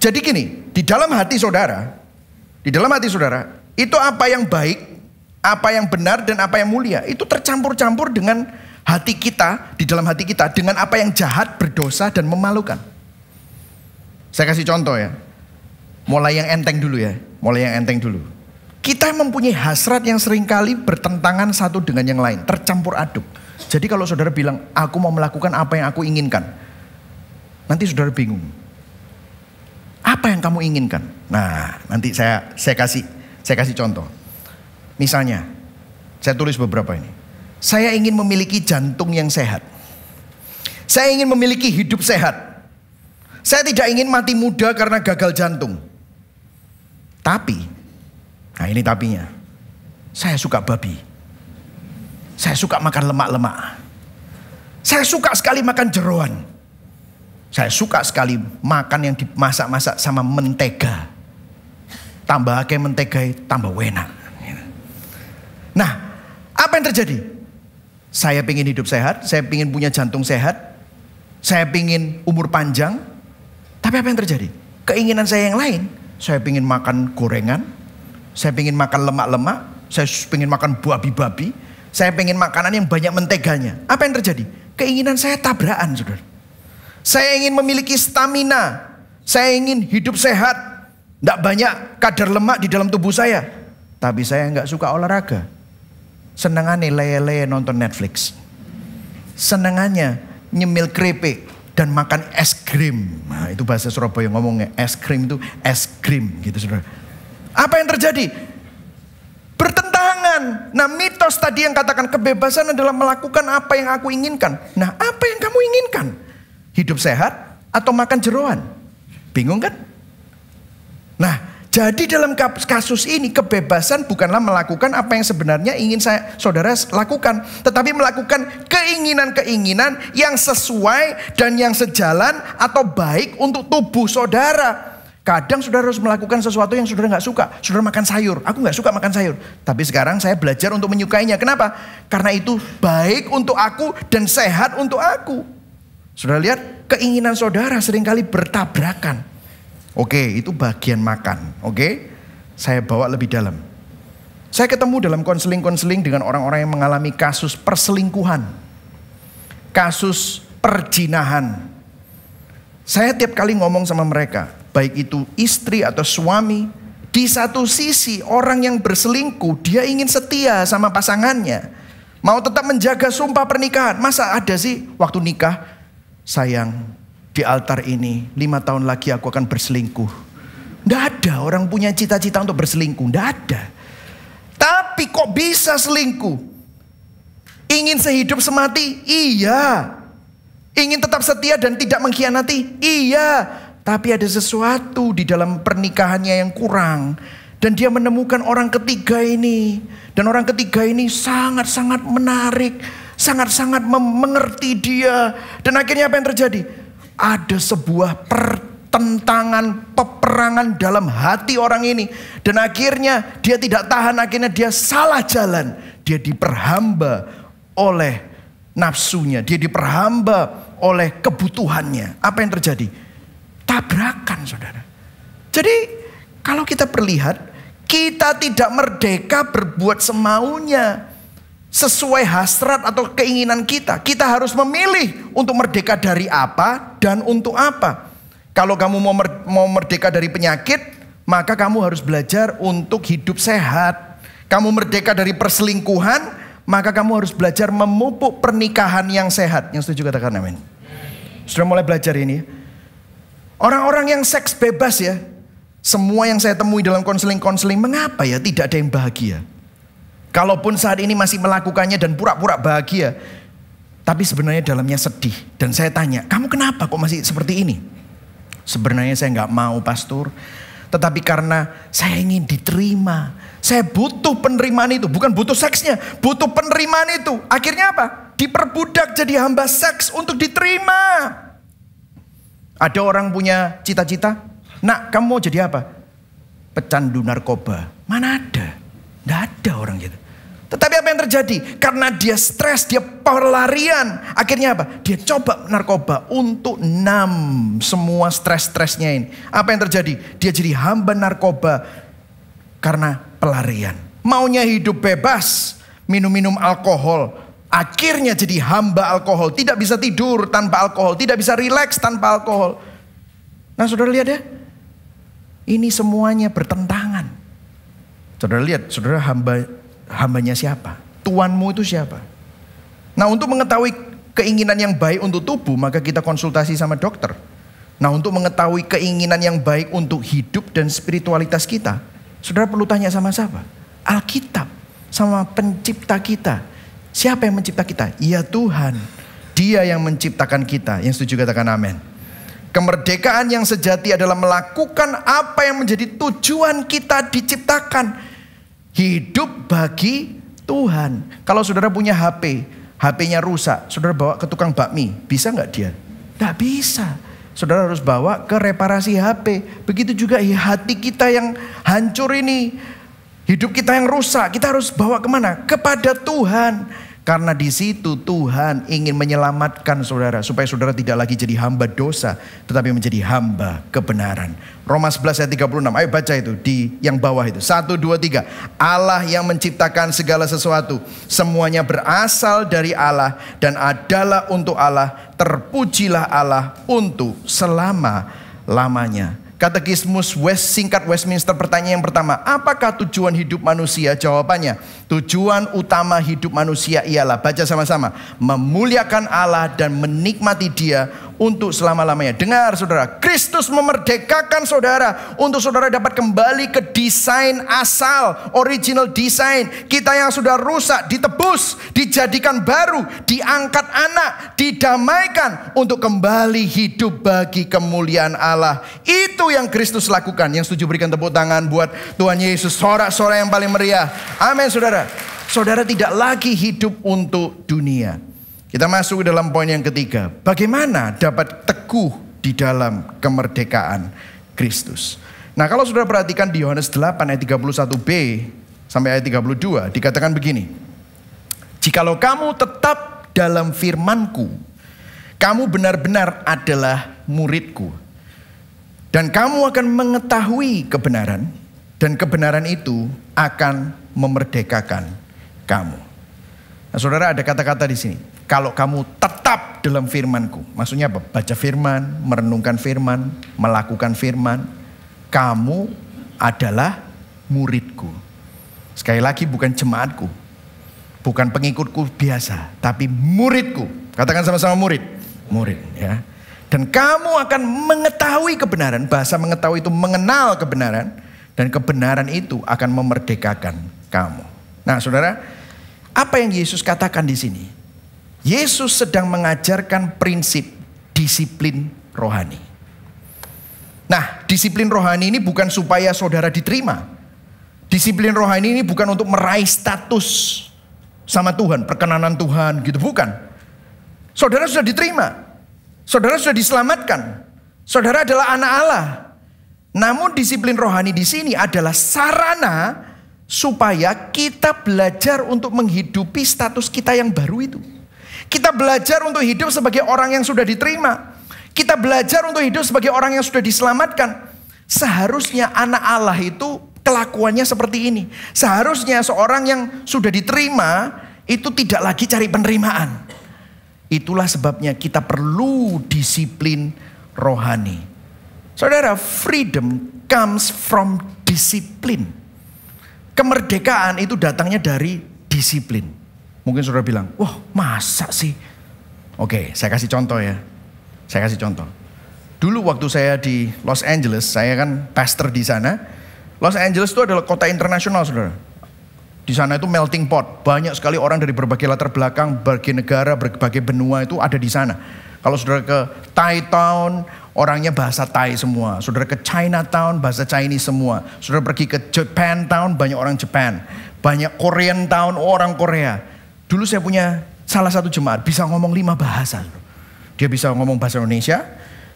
Jadi gini, di dalam hati saudara, itu apa yang baik, apa yang benar dan apa yang mulia, itu tercampur-campur dengan hati kita, di dalam hati kita, dengan apa yang jahat, berdosa dan memalukan. Saya kasih contoh ya. Mulai yang enteng dulu ya. Kita mempunyai hasrat yang seringkali bertentangan satu dengan yang lain, tercampur aduk. Jadi kalau saudara bilang, aku mau melakukan apa yang aku inginkan, nanti saudara bingung. Apa yang kamu inginkan? Nah, nanti saya kasih contoh. Misalnya, saya tulis beberapa ini. Saya ingin memiliki jantung yang sehat. Saya ingin memiliki hidup sehat. Saya tidak ingin mati muda karena gagal jantung. Tapi, nah ini tapinya, saya suka babi. Saya suka makan lemak-lemak. Saya suka sekali makan jeroan. Saya suka sekali makan yang dimasak-masak sama mentega. Tambah kayak mentega, tambah enak. Nah, apa yang terjadi? Saya pengen hidup sehat, saya pengen punya jantung sehat, saya pengen umur panjang. Tapi apa yang terjadi? Keinginan saya yang lain. Saya pengen makan gorengan, saya pengen makan lemak-lemak, saya pengen makan babi-babi, saya pengen makanan yang banyak menteganya. Apa yang terjadi? Keinginan saya tabrakan, saudara. Saya ingin memiliki stamina. Saya ingin hidup sehat. Tidak banyak kadar lemak di dalam tubuh saya. Tapi saya nggak suka olahraga. Senangannya leye-leye nonton Netflix. Senangannya nyemil keripik dan makan es krim. Nah, itu bahasa Surabaya ngomongnya. Es krim itu es krim gitu, saudara. Apa yang terjadi? Bertentangan. Nah, mitos tadi yang katakan kebebasan adalah melakukan apa yang aku inginkan. Nah, apa yang kamu inginkan? Hidup sehat atau makan jeroan? Bingung kan? Nah, jadi dalam kasus ini kebebasan bukanlah melakukan apa yang sebenarnya ingin saudara lakukan. Tetapi melakukan keinginan-keinginan yang sesuai dan yang sejalan atau baik untuk tubuh saudara. Kadang saudara harus melakukan sesuatu yang saudara gak suka. Saudara makan sayur, aku gak suka makan sayur. Tapi sekarang saya belajar untuk menyukainya. Kenapa? Karena itu baik untuk aku dan sehat untuk aku. Saudara lihat, keinginan saudara seringkali bertabrakan. Oke, itu bagian makan. Oke, saya bawa lebih dalam. Saya ketemu dalam konseling-konseling dengan orang-orang yang mengalami kasus perselingkuhan. Kasus perjinahan. Saya tiap kali ngomong sama mereka, baik itu istri atau suami. Di satu sisi orang yang berselingkuh, dia ingin setia sama pasangannya. Mau tetap menjaga sumpah pernikahan. Masa ada sih waktu nikah, sayang, di altar ini 5 tahun lagi aku akan berselingkuh. Tidak ada orang punya cita-cita untuk berselingkuh. Tidak ada. Tapi kok bisa selingkuh? Ingin sehidup semati? Iya. Ingin tetap setia dan tidak mengkhianati? Iya. Tapi ada sesuatu di dalam pernikahannya yang kurang. Dan dia menemukan orang ketiga ini. Dan orang ketiga ini sangat-sangat menarik. Sangat-sangat mengerti dia. Dan akhirnya apa yang terjadi? Ada sebuah pertentangan, peperangan dalam hati orang ini. Dan akhirnya dia tidak tahan, akhirnya dia salah jalan. Dia diperhamba oleh nafsunya. Dia diperhamba oleh kebutuhannya. Apa yang terjadi? Tabrakan, saudara. Jadi kalau kita perlihat, kita tidak merdeka berbuat semaunya. Sesuai hasrat atau keinginan kita. Kita harus memilih untuk merdeka dari apa dan untuk apa. Kalau kamu mau merdeka dari penyakit, maka kamu harus belajar untuk hidup sehat. Kamu merdeka dari perselingkuhan, maka kamu harus belajar memupuk pernikahan yang sehat. Yang setuju katakan amin. Sudah mulai belajar ini. Orang-orang yang seks bebas ya. Semua yang saya temui dalam konseling-konseling, mengapa ya tidak ada yang bahagia? Kalaupun saat ini masih melakukannya dan pura-pura bahagia, tapi sebenarnya dalamnya sedih. Dan saya tanya, kamu kenapa kok masih seperti ini? Sebenarnya saya nggak mau, pastor. Tetapi karena saya ingin diterima. Saya butuh penerimaan itu. Bukan butuh seksnya, butuh penerimaan itu. Akhirnya apa? Diperbudak jadi hamba seks untuk diterima. Ada orang punya cita-cita, nak kamu mau jadi apa? Pecandu narkoba. Mana ada? Nggak ada orang gitu. Tetapi apa yang terjadi? Karena dia stres, dia pelarian. Akhirnya apa? Dia coba narkoba untuk semua stres-stresnya ini. Apa yang terjadi? Dia jadi hamba narkoba karena pelarian. Maunya hidup bebas, minum-minum alkohol. Akhirnya jadi hamba alkohol. Tidak bisa tidur tanpa alkohol. Tidak bisa rileks tanpa alkohol. Nah saudara lihat ya. Ini semuanya bertentangan. Saudara lihat, saudara hambanya siapa? Tuanmu itu siapa? Nah, untuk mengetahui keinginan yang baik untuk tubuh, maka kita konsultasi sama dokter. Nah, untuk mengetahui keinginan yang baik untuk hidup dan spiritualitas kita, saudara perlu tanya sama siapa? Alkitab, sama pencipta kita. Siapa yang mencipta kita? Ya Tuhan. Dia yang menciptakan kita. Yang setuju katakan amin. Kemerdekaan yang sejati adalah melakukan apa yang menjadi tujuan kita diciptakan. Hidup bagi Tuhan. Kalau saudara punya HP, HP-nya rusak, saudara bawa ke tukang bakmi, bisa nggak dia? Nggak bisa. Saudara harus bawa ke reparasi HP. Begitu juga hati kita yang hancur ini, hidup kita yang rusak, kita harus bawa kemana? Kepada Tuhan. Karena di situ Tuhan ingin menyelamatkan saudara, supaya saudara tidak lagi jadi hamba dosa, tetapi menjadi hamba kebenaran. Roma 11 ayat 36, ayo baca itu di yang bawah itu. 1, 2, 3. Allah yang menciptakan segala sesuatu, semuanya berasal dari Allah dan adalah untuk Allah. Terpujilah Allah untuk selama-lamanya. Katekismus singkat Westminster, pertanyaan yang pertama, apakah tujuan hidup manusia? Jawabannya, tujuan utama hidup manusia ialah, baca sama-sama, memuliakan Allah dan menikmati Dia untuk selama-lamanya. Dengar saudara, Kristus memerdekakan saudara untuk saudara dapat kembali ke desain asal, original desain. Kita yang sudah rusak ditebus, dijadikan baru, diangkat anak, didamaikan untuk kembali hidup bagi kemuliaan Allah. Itu yang Kristus lakukan. Yang setuju berikan tepuk tangan buat Tuhan Yesus. Sorak-sorai yang paling meriah. Amin saudara. Saudara tidak lagi hidup untuk dunia. Kita masuk ke dalam poin yang ketiga. Bagaimana dapat teguh di dalam kemerdekaan Kristus. Nah, kalau saudara perhatikan di Yohanes 8 ayat 31b sampai ayat 32. Dikatakan begini. Jikalau kamu tetap dalam firman-Ku, kamu benar-benar adalah murid-Ku. Dan kamu akan mengetahui kebenaran. Dan kebenaran itu akan memerdekakan kamu. Nah, saudara, ada kata-kata di sini. Kalau kamu tetap dalam firman-Ku. Maksudnya apa? Baca firman, merenungkan firman, melakukan firman. Kamu adalah murid-Ku. Sekali lagi, bukan jemaat-Ku. Bukan pengikut-Ku biasa. Tapi murid-Ku. Katakan sama-sama murid. Murid ya. Dan kamu akan mengetahui kebenaran. Bahasa mengetahui itu mengenal kebenaran. Dan kebenaran itu akan memerdekakan kamu. Nah saudara, apa yang Yesus katakan di sini? Yesus sedang mengajarkan prinsip disiplin rohani. Nah, disiplin rohani ini bukan supaya saudara diterima. Disiplin rohani ini bukan untuk meraih status sama Tuhan, perkenanan Tuhan gitu, bukan. Saudara sudah diterima. Saudara sudah diselamatkan. Saudara adalah anak Allah. Namun disiplin rohani di sini adalah sarana supaya kita belajar untuk menghidupi status kita yang baru itu. Kita belajar untuk hidup sebagai orang yang sudah diterima. Kita belajar untuk hidup sebagai orang yang sudah diselamatkan. Seharusnya anak Allah itu kelakuannya seperti ini. Seharusnya seorang yang sudah diterima itu tidak lagi cari penerimaan. Itulah sebabnya kita perlu disiplin rohani. Saudara, freedom comes from discipline. Kemerdekaan itu datangnya dari disiplin. Mungkin saudara bilang, wah masa sih? Oke, saya kasih contoh ya. Saya kasih contoh. Dulu waktu saya di Los Angeles, saya kan pastor di sana. Los Angeles itu adalah kota internasional saudara. Di sana itu melting pot. Banyak sekali orang dari berbagai latar belakang, berbagai negara, berbagai benua itu ada di sana. Kalau saudara ke Thai Town, orangnya bahasa Thai semua. Saudara ke Chinatown, bahasa Chinese semua. Saudara pergi ke Japan Town, banyak orang Japan. Banyak Korean Town, orang Korea. Dulu saya punya salah satu jemaat bisa ngomong 5 bahasa. Dia bisa ngomong bahasa Indonesia,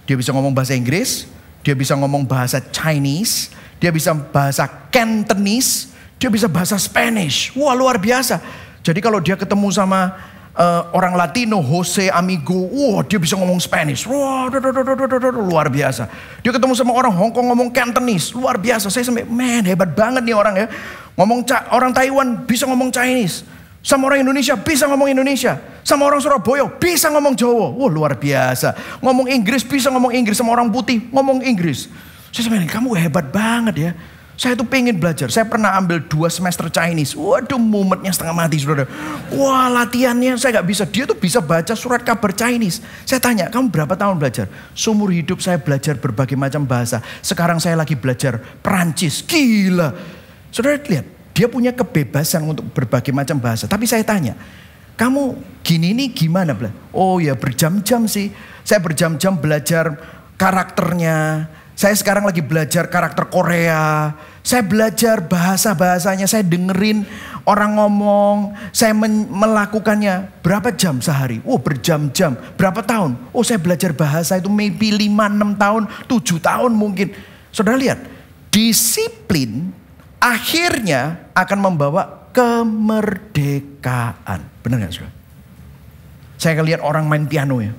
dia bisa ngomong bahasa Inggris, dia bisa ngomong bahasa Chinese, dia bisa bahasa Cantonese, dia bisa bahasa Spanish. Wah luar biasa. Jadi kalau dia ketemu sama orang Latino, Jose Amigo, wah dia bisa ngomong Spanish. Wah luar biasa. Dia ketemu sama orang Hong Kong ngomong Cantonese, luar biasa. Saya sampai, man hebat banget nih orang ya. Orang Taiwan bisa ngomong Chinese. Sama orang Indonesia bisa ngomong Indonesia. Sama orang Surabaya bisa ngomong Jawa. Wah luar biasa. Ngomong Inggris bisa ngomong Inggris. Sama orang putih ngomong Inggris. Saya sampai, kamu hebat banget ya. Saya tuh pengen belajar. Saya pernah ambil 2 semester Chinese. Waduh, mumetnya setengah mati, saudara. Wah, latihannya saya gak bisa. Dia tuh bisa baca surat kabar Chinese. Saya tanya, kamu berapa tahun belajar? Seumur hidup saya belajar berbagai macam bahasa. Sekarang saya lagi belajar Perancis. Gila. Saudara lihat, dia punya kebebasan untuk berbagai macam bahasa. Tapi saya tanya, kamu gini nih gimana? Oh ya, berjam-jam sih. Saya berjam-jam belajar karakternya. Saya sekarang lagi belajar karakter Korea. Saya belajar bahasa-bahasanya. Saya dengerin orang ngomong. Saya melakukannya. Berapa jam sehari? Oh, berjam-jam. Berapa tahun? Oh, saya belajar bahasa itu maybe 5-6 tahun, 7 tahun mungkin. Saudara lihat, disiplin akhirnya akan membawa kemerdekaan. Benar gak, saudara? Saya lihat orang main piano ya.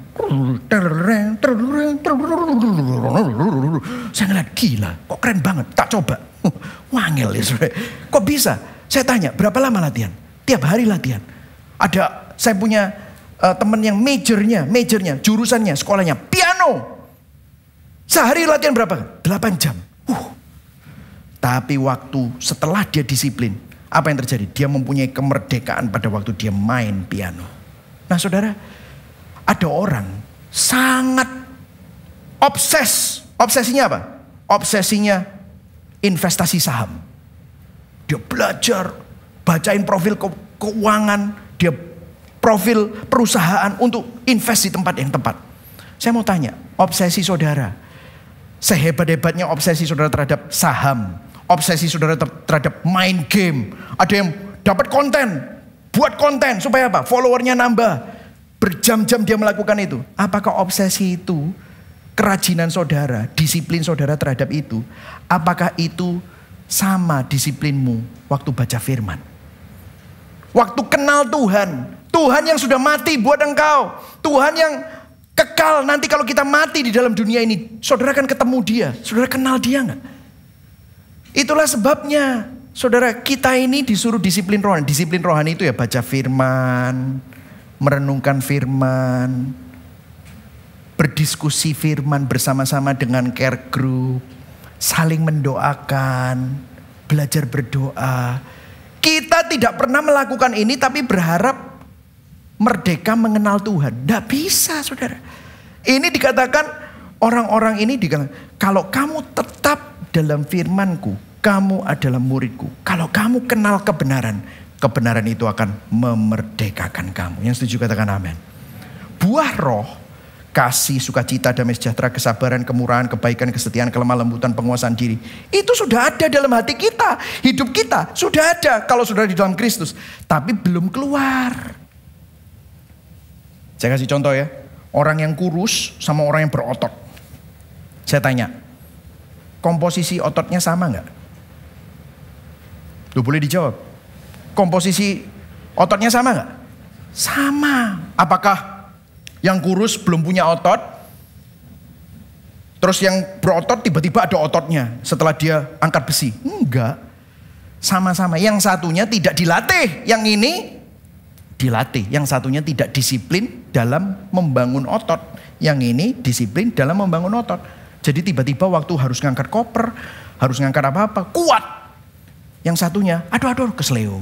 Saya ngeliat, gila, kok keren banget. Tak coba. Wangel ya, saudara. Kok bisa? Saya tanya, berapa lama latihan? Tiap hari latihan. Saya punya teman yang majornya, jurusannya, sekolahnya piano. Sehari latihan berapa? 8 jam. Tapi waktu setelah dia disiplin, apa yang terjadi? Dia mempunyai kemerdekaan pada waktu dia main piano. Nah, saudara, ada orang sangat obsesinya apa? Obsesinya investasi saham. Dia belajar, bacain profil keuangan, dia profil perusahaan untuk invest di tempat yang tepat. Saya mau tanya, obsesi saudara, sehebat-hebatnya obsesi saudara terhadap saham, obsesi saudara terhadap main game, ada yang dapat konten, buat konten supaya apa? Followernya nambah. Berjam-jam dia melakukan itu. Apakah obsesi itu, kerajinan saudara, disiplin saudara terhadap itu, apakah itu sama disiplinmu waktu baca firman? Waktu kenal Tuhan. Tuhan yang sudah mati buat engkau. Tuhan yang kekal nanti kalau kita mati di dalam dunia ini. Saudara akan ketemu dia. Saudara kenal dia gak? Itulah sebabnya saudara, kita ini disuruh disiplin rohani. Disiplin rohani itu ya baca firman, merenungkan firman, berdiskusi firman bersama-sama dengan care group, saling mendoakan, belajar berdoa. Kita tidak pernah melakukan ini tapi berharap merdeka mengenal Tuhan. Tidak bisa, saudara. Ini dikatakan, orang-orang ini dikatakan, kalau kamu tetap dalam firmanku, kamu adalah muridku. Kalau kamu kenal kebenaran, kebenaran itu akan memerdekakan kamu. Yang setuju katakan amin. Buah roh, kasih, sukacita, damai sejahtera, kesabaran, kemurahan, kebaikan, kesetiaan, kelemah lembutan, penguasaan diri. Itu sudah ada dalam hati kita. Hidup kita sudah ada kalau sudah di dalam Kristus. Tapi belum keluar. Saya kasih contoh ya. Orang yang kurus sama orang yang berotot. Saya tanya, komposisi ototnya sama gak? Tuh boleh dijawab. Komposisi ototnya sama gak? Sama. Apakah yang kurus belum punya otot? Terus yang berotot tiba-tiba ada ototnya setelah dia angkat besi? Enggak. Sama-sama. Yang satunya tidak dilatih. Yang ini dilatih. Yang satunya tidak disiplin dalam membangun otot. Yang ini disiplin dalam membangun otot. Jadi tiba-tiba waktu harus ngangkat koper, harus ngangkat apa-apa, kuat. Yang satunya, aduh kesleo.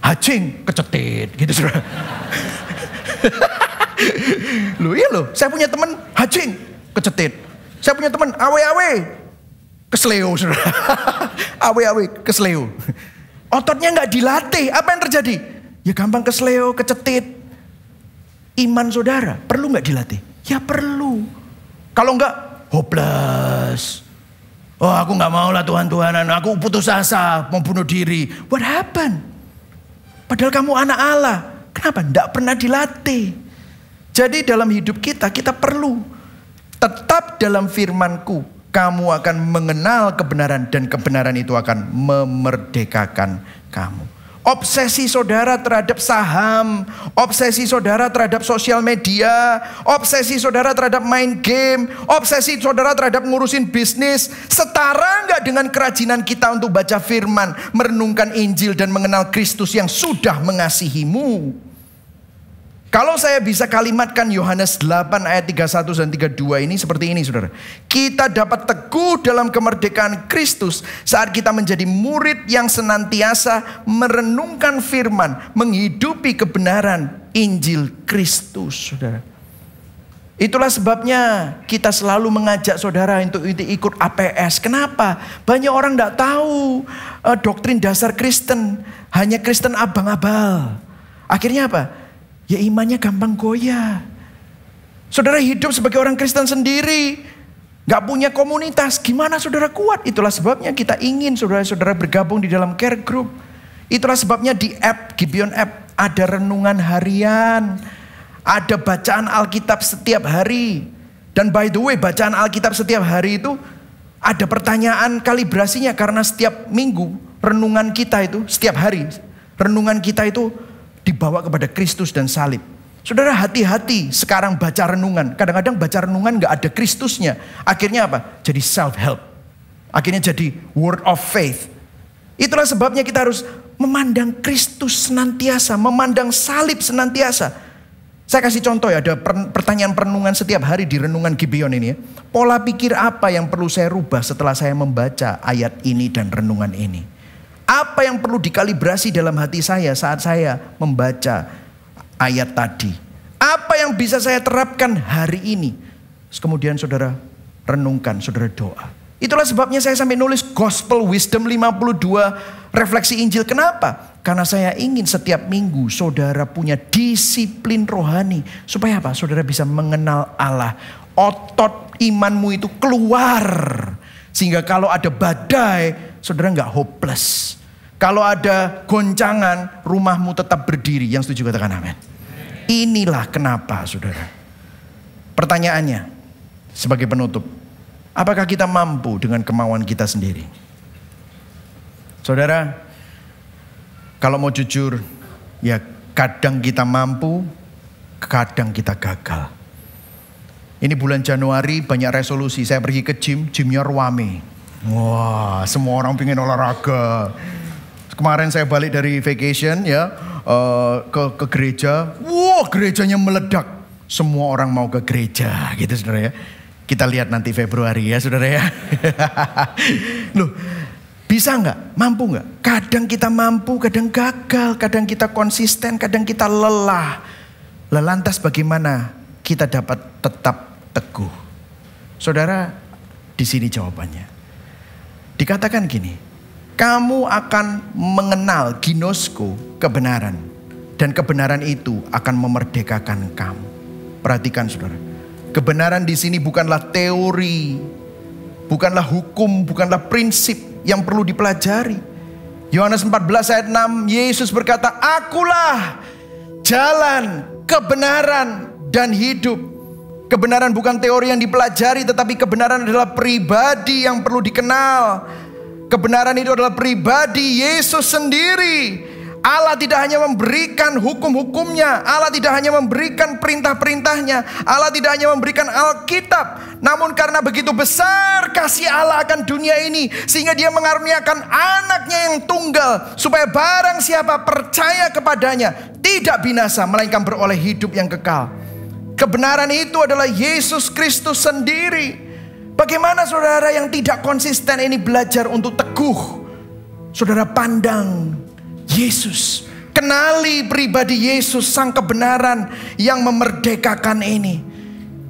Hacing, kecetit, gitu saudara. Loh iya loh, saya punya teman hacing, kecetit. Saya punya teman awe-awe, kesleo saudara. Awe-awe, kesleo. Ototnya nggak dilatih, apa yang terjadi? Ya gampang kesleo, kecetit. Iman saudara, perlu nggak dilatih? Ya perlu. Kalau nggak, hopeless. Oh aku nggak mau lah Tuhan-Tuhanan, aku putus asa, mau bunuh diri. What happened? Padahal kamu anak Allah. Kenapa? Nggak pernah dilatih. Jadi dalam hidup kita perlu tetap dalam firmanku. Kamu akan mengenal kebenaran dan kebenaran itu akan memerdekakan kamu. Obsesi saudara terhadap saham, obsesi saudara terhadap sosial media, obsesi saudara terhadap main game, obsesi saudara terhadap ngurusin bisnis, setara nggak dengan kerajinan kita untuk baca firman, merenungkan Injil dan mengenal Kristus yang sudah mengasihimu. Kalau saya bisa kalimatkan Yohanes 8 ayat 31 dan 32 ini seperti ini saudara. Kita dapat teguh dalam kemerdekaan Kristus saat kita menjadi murid yang senantiasa merenungkan firman, menghidupi kebenaran Injil Kristus saudara. Itulah sebabnya kita selalu mengajak saudara untuk ikut APS. Kenapa? Banyak orang tidak tahu doktrin dasar Kristen. Hanya Kristen abang-abal. Akhirnya apa? Ya imannya gampang goyah. Saudara hidup sebagai orang Kristen sendiri, gak punya komunitas, gimana saudara kuat? Itulah sebabnya kita ingin saudara-saudara bergabung di dalam care group. Itulah sebabnya di app, Gibeon app, ada renungan harian, ada bacaan Alkitab setiap hari. Dan by the way, bacaan Alkitab setiap hari itu ada pertanyaan kalibrasinya, karena setiap minggu renungan kita itu, setiap hari renungan kita itu dibawa kepada Kristus dan salib. Saudara hati-hati sekarang baca renungan. Kadang-kadang baca renungan gak ada Kristusnya. Akhirnya apa? Jadi self-help. Akhirnya jadi word of faith. Itulah sebabnya kita harus memandang Kristus senantiasa. Memandang salib senantiasa. Saya kasih contoh ya. Ada pertanyaan perenungan setiap hari di renungan Gibeon ini ya. Pola pikir apa yang perlu saya rubah setelah saya membaca ayat ini dan renungan ini? Apa yang perlu dikalibrasi dalam hati saya saat saya membaca ayat tadi? Apa yang bisa saya terapkan hari ini? Kemudian saudara renungkan, saudara doa. Itulah sebabnya saya sampai nulis Gospel Wisdom 52 refleksi Injil. Kenapa? Karena saya ingin setiap minggu saudara punya disiplin rohani. Supaya apa? Saudara bisa mengenal Allah. Otot imanmu itu keluar. Sehingga kalau ada badai, saudara gak hopeless. Kalau ada goncangan, rumahmu tetap berdiri. Yang setuju katakan amin. Inilah kenapa saudara. Pertanyaannya sebagai penutup. Apakah kita mampu dengan kemauan kita sendiri? Saudara, kalau mau jujur, ya kadang kita mampu, kadang kita gagal. Ini bulan Januari banyak resolusi. Saya pergi ke gym, gymnya ruame. Wah, semua orang pengen olahraga. Kemarin saya balik dari vacation ya, ke gereja. Wah, gerejanya meledak. Semua orang mau ke gereja gitu saudara ya. Kita lihat nanti Februari ya saudara ya. Loh, bisa nggak? Mampu nggak? Kadang kita mampu, kadang gagal. Kadang kita konsisten, kadang kita lelah. Lantas bagaimana kita dapat tetap teguh? Saudara, di sini jawabannya. Dikatakan gini, kamu akan mengenal ginosko, kebenaran. Dan kebenaran itu akan memerdekakan kamu. Perhatikan saudara. Kebenaran di sini bukanlah teori, bukanlah hukum, bukanlah prinsip yang perlu dipelajari. Yohanes 14 ayat 6, Yesus berkata, "Akulah jalan, kebenaran, dan hidup." Kebenaran bukan teori yang dipelajari, tetapi kebenaran adalah pribadi yang perlu dikenal. Kebenaran itu adalah pribadi Yesus sendiri. Allah tidak hanya memberikan hukum-hukumnya, Allah tidak hanya memberikan perintah-perintahnya, Allah tidak hanya memberikan Alkitab, namun karena begitu besar kasih Allah akan dunia ini, sehingga dia mengaruniakan anaknya yang tunggal, supaya barang siapa percaya kepadanya tidak binasa, melainkan beroleh hidup yang kekal. Kebenaran itu adalah Yesus Kristus sendiri. Bagaimana saudara yang tidak konsisten ini belajar untuk teguh? Saudara pandang Yesus, kenali pribadi Yesus sang kebenaran yang memerdekakan ini.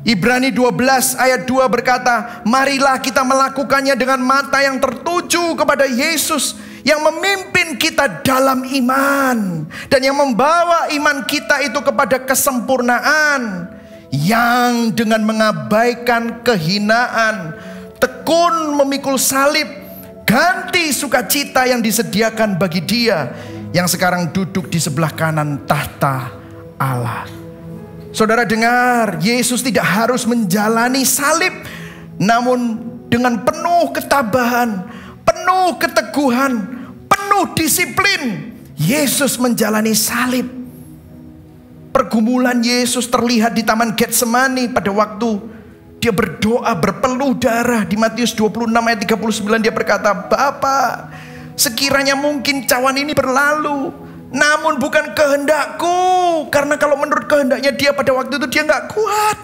Ibrani 12 ayat 2 berkata, marilah kita melakukannya dengan mata yang tertuju kepada Yesus yang memimpin kita dalam iman dan yang membawa iman kita itu kepada kesempurnaan, yang dengan mengabaikan kehinaan tekun memikul salib, ganti sukacita yang disediakan bagi Dia yang sekarang duduk di sebelah kanan tahta Allah. Saudara dengar, Yesus tidak harus menjalani salib, namun dengan penuh ketabahan, penuh keteguhan, penuh disiplin, Yesus menjalani salib. Pergumulan Yesus terlihat di Taman Getsemani pada waktu Dia berdoa berpeluh darah. Di Matius 26 ayat 39 Dia berkata, "Bapa, sekiranya mungkin cawan ini berlalu, Namun bukan kehendakku. Karena kalau menurut kehendaknya dia pada waktu itu dia nggak kuat.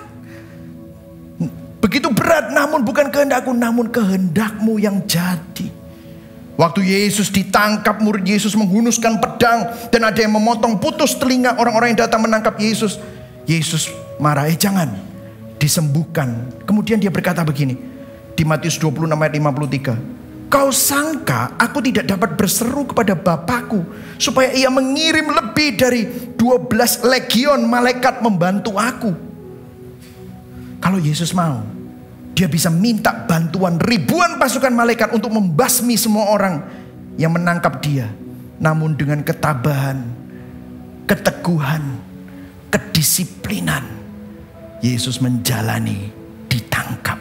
Begitu berat, namun bukan kehendakku, namun kehendakmu yang jadi. Waktu Yesus ditangkap, murid Yesus menghunuskan pedang. Dan ada yang memotong putus telinga orang-orang yang datang menangkap Yesus. Yesus marah, jangan, disembuhkan. Kemudian dia berkata begini, di Matius 26 ayat 53. Kau sangka aku tidak dapat berseru kepada Bapakku supaya ia mengirim lebih dari 12 legion malaikat membantu aku. Kalau Yesus mau, dia bisa minta bantuan ribuan pasukan malaikat untuk membasmi semua orang yang menangkap dia. Namun dengan ketabahan, keteguhan, kedisiplinan, Yesus menjalani ditangkap.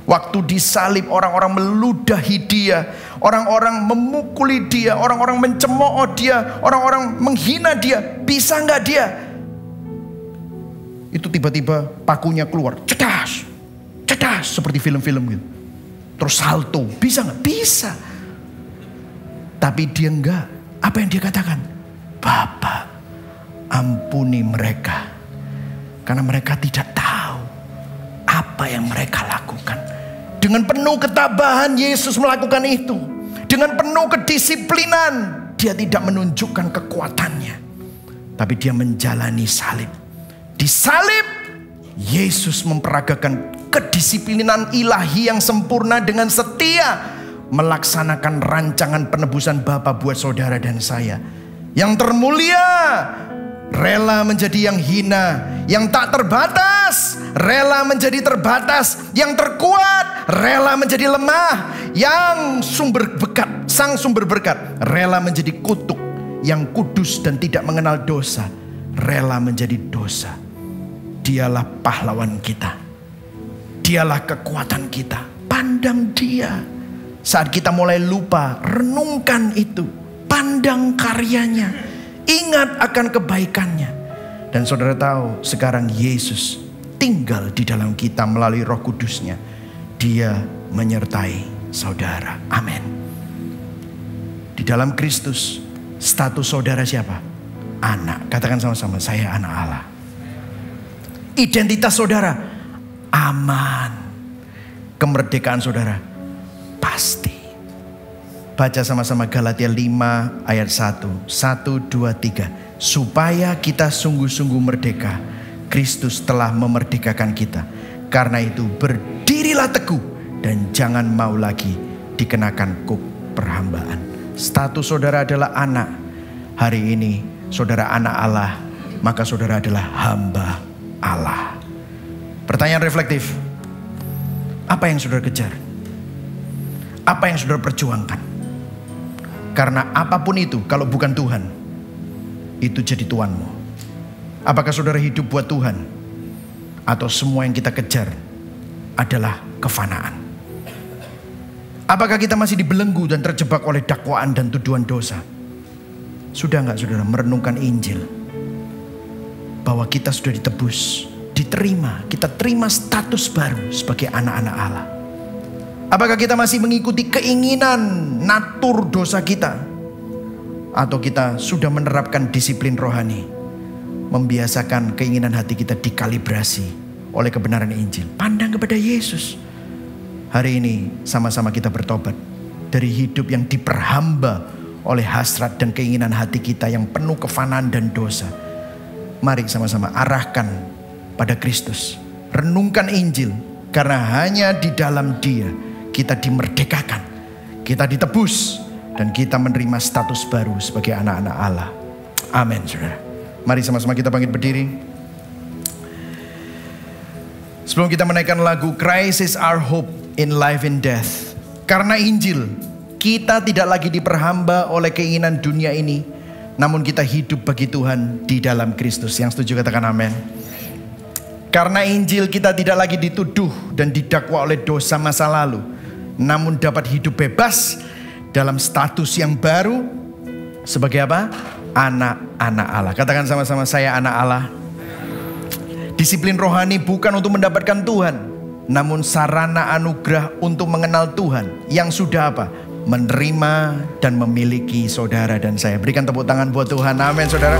Waktu disalib, orang-orang meludahi dia, orang-orang memukuli dia, orang-orang mencemooh dia, orang-orang menghina dia. Bisa nggak dia? Itu tiba-tiba pakunya keluar, cedas, cedas, seperti film-film gitu. Terus salto, bisa nggak? Bisa. Tapi dia enggak. Apa yang dia katakan? Bapa, ampuni mereka, karena mereka tidak tahu apa yang mereka lakukan. Dengan penuh ketabahan Yesus melakukan itu. Dengan penuh kedisiplinan. Dia tidak menunjukkan kekuatannya, tapi dia menjalani salib. Di salib Yesus memperagakan kedisiplinan ilahi yang sempurna dengan setia melaksanakan rancangan penebusan Bapa buat saudara dan saya. Yang termulia rela menjadi yang hina, yang tak terbatas rela menjadi terbatas, yang terkuat rela menjadi lemah, yang sang sumber berkat rela menjadi kutuk, yang kudus dan tidak mengenal dosa rela menjadi dosa. Dialah pahlawan kita, dialah kekuatan kita. Pandang dia. Saat kita mulai lupa, renungkan itu, pandang karyanya, ingat akan kebaikannya. Dan saudara tahu, sekarang Yesus tinggal di dalam kita melalui Roh Kudusnya. Dia menyertai saudara. Amin. Di dalam Kristus, status saudara siapa? Anak. Katakan sama-sama, saya anak Allah. Identitas saudara aman. Kemerdekaan saudara pasti. Baca sama-sama Galatia 5 ayat 1. 1, 2, 3. Supaya kita sungguh-sungguh merdeka, Kristus telah memerdekakan kita. Karena itu berdirilah teguh dan jangan mau lagi dikenakan kuk perhambaan. Status saudara adalah anak. Hari ini saudara anak Allah, maka saudara adalah hamba Allah. Pertanyaan reflektif. Apa yang saudara kejar? Apa yang saudara perjuangkan? Karena apapun itu, kalau bukan Tuhan, itu jadi tuanmu. Apakah saudara hidup buat Tuhan? Atau semua yang kita kejar adalah kefanaan? Apakah kita masih dibelenggu dan terjebak oleh dakwaan dan tuduhan dosa? Sudah enggak saudara merenungkan Injil? Bahwa kita sudah ditebus, diterima, kita terima status baru sebagai anak-anak Allah. Apakah kita masih mengikuti keinginan natur dosa kita? Atau kita sudah menerapkan disiplin rohani, membiasakan keinginan hati kita dikalibrasi oleh kebenaran Injil? Pandang kepada Yesus. Hari ini sama-sama kita bertobat dari hidup yang diperhamba oleh hasrat dan keinginan hati kita yang penuh kefanaan dan dosa. Mari sama-sama arahkan pada Kristus. Renungkan Injil, karena hanya di dalam Dia kita dimerdekakan, kita ditebus, dan kita menerima status baru sebagai anak-anak Allah. Amin, saudara. Mari sama-sama kita bangkit berdiri. Sebelum kita menaikkan lagu Christ is our hope in life and death. Karena Injil, kita tidak lagi diperhamba oleh keinginan dunia ini, namun kita hidup bagi Tuhan di dalam Kristus. Yang setuju katakan amin. Karena Injil, kita tidak lagi dituduh dan didakwa oleh dosa masa lalu, namun dapat hidup bebas dalam status yang baru sebagai apa? Anak-anak Allah. Katakan sama-sama, saya anak Allah. Disiplin rohani bukan untuk mendapatkan Tuhan, namun sarana anugerah untuk mengenal Tuhan yang sudah apa? menerima dan memiliki saudara dan saya. Berikan tepuk tangan buat Tuhan. Amin saudara.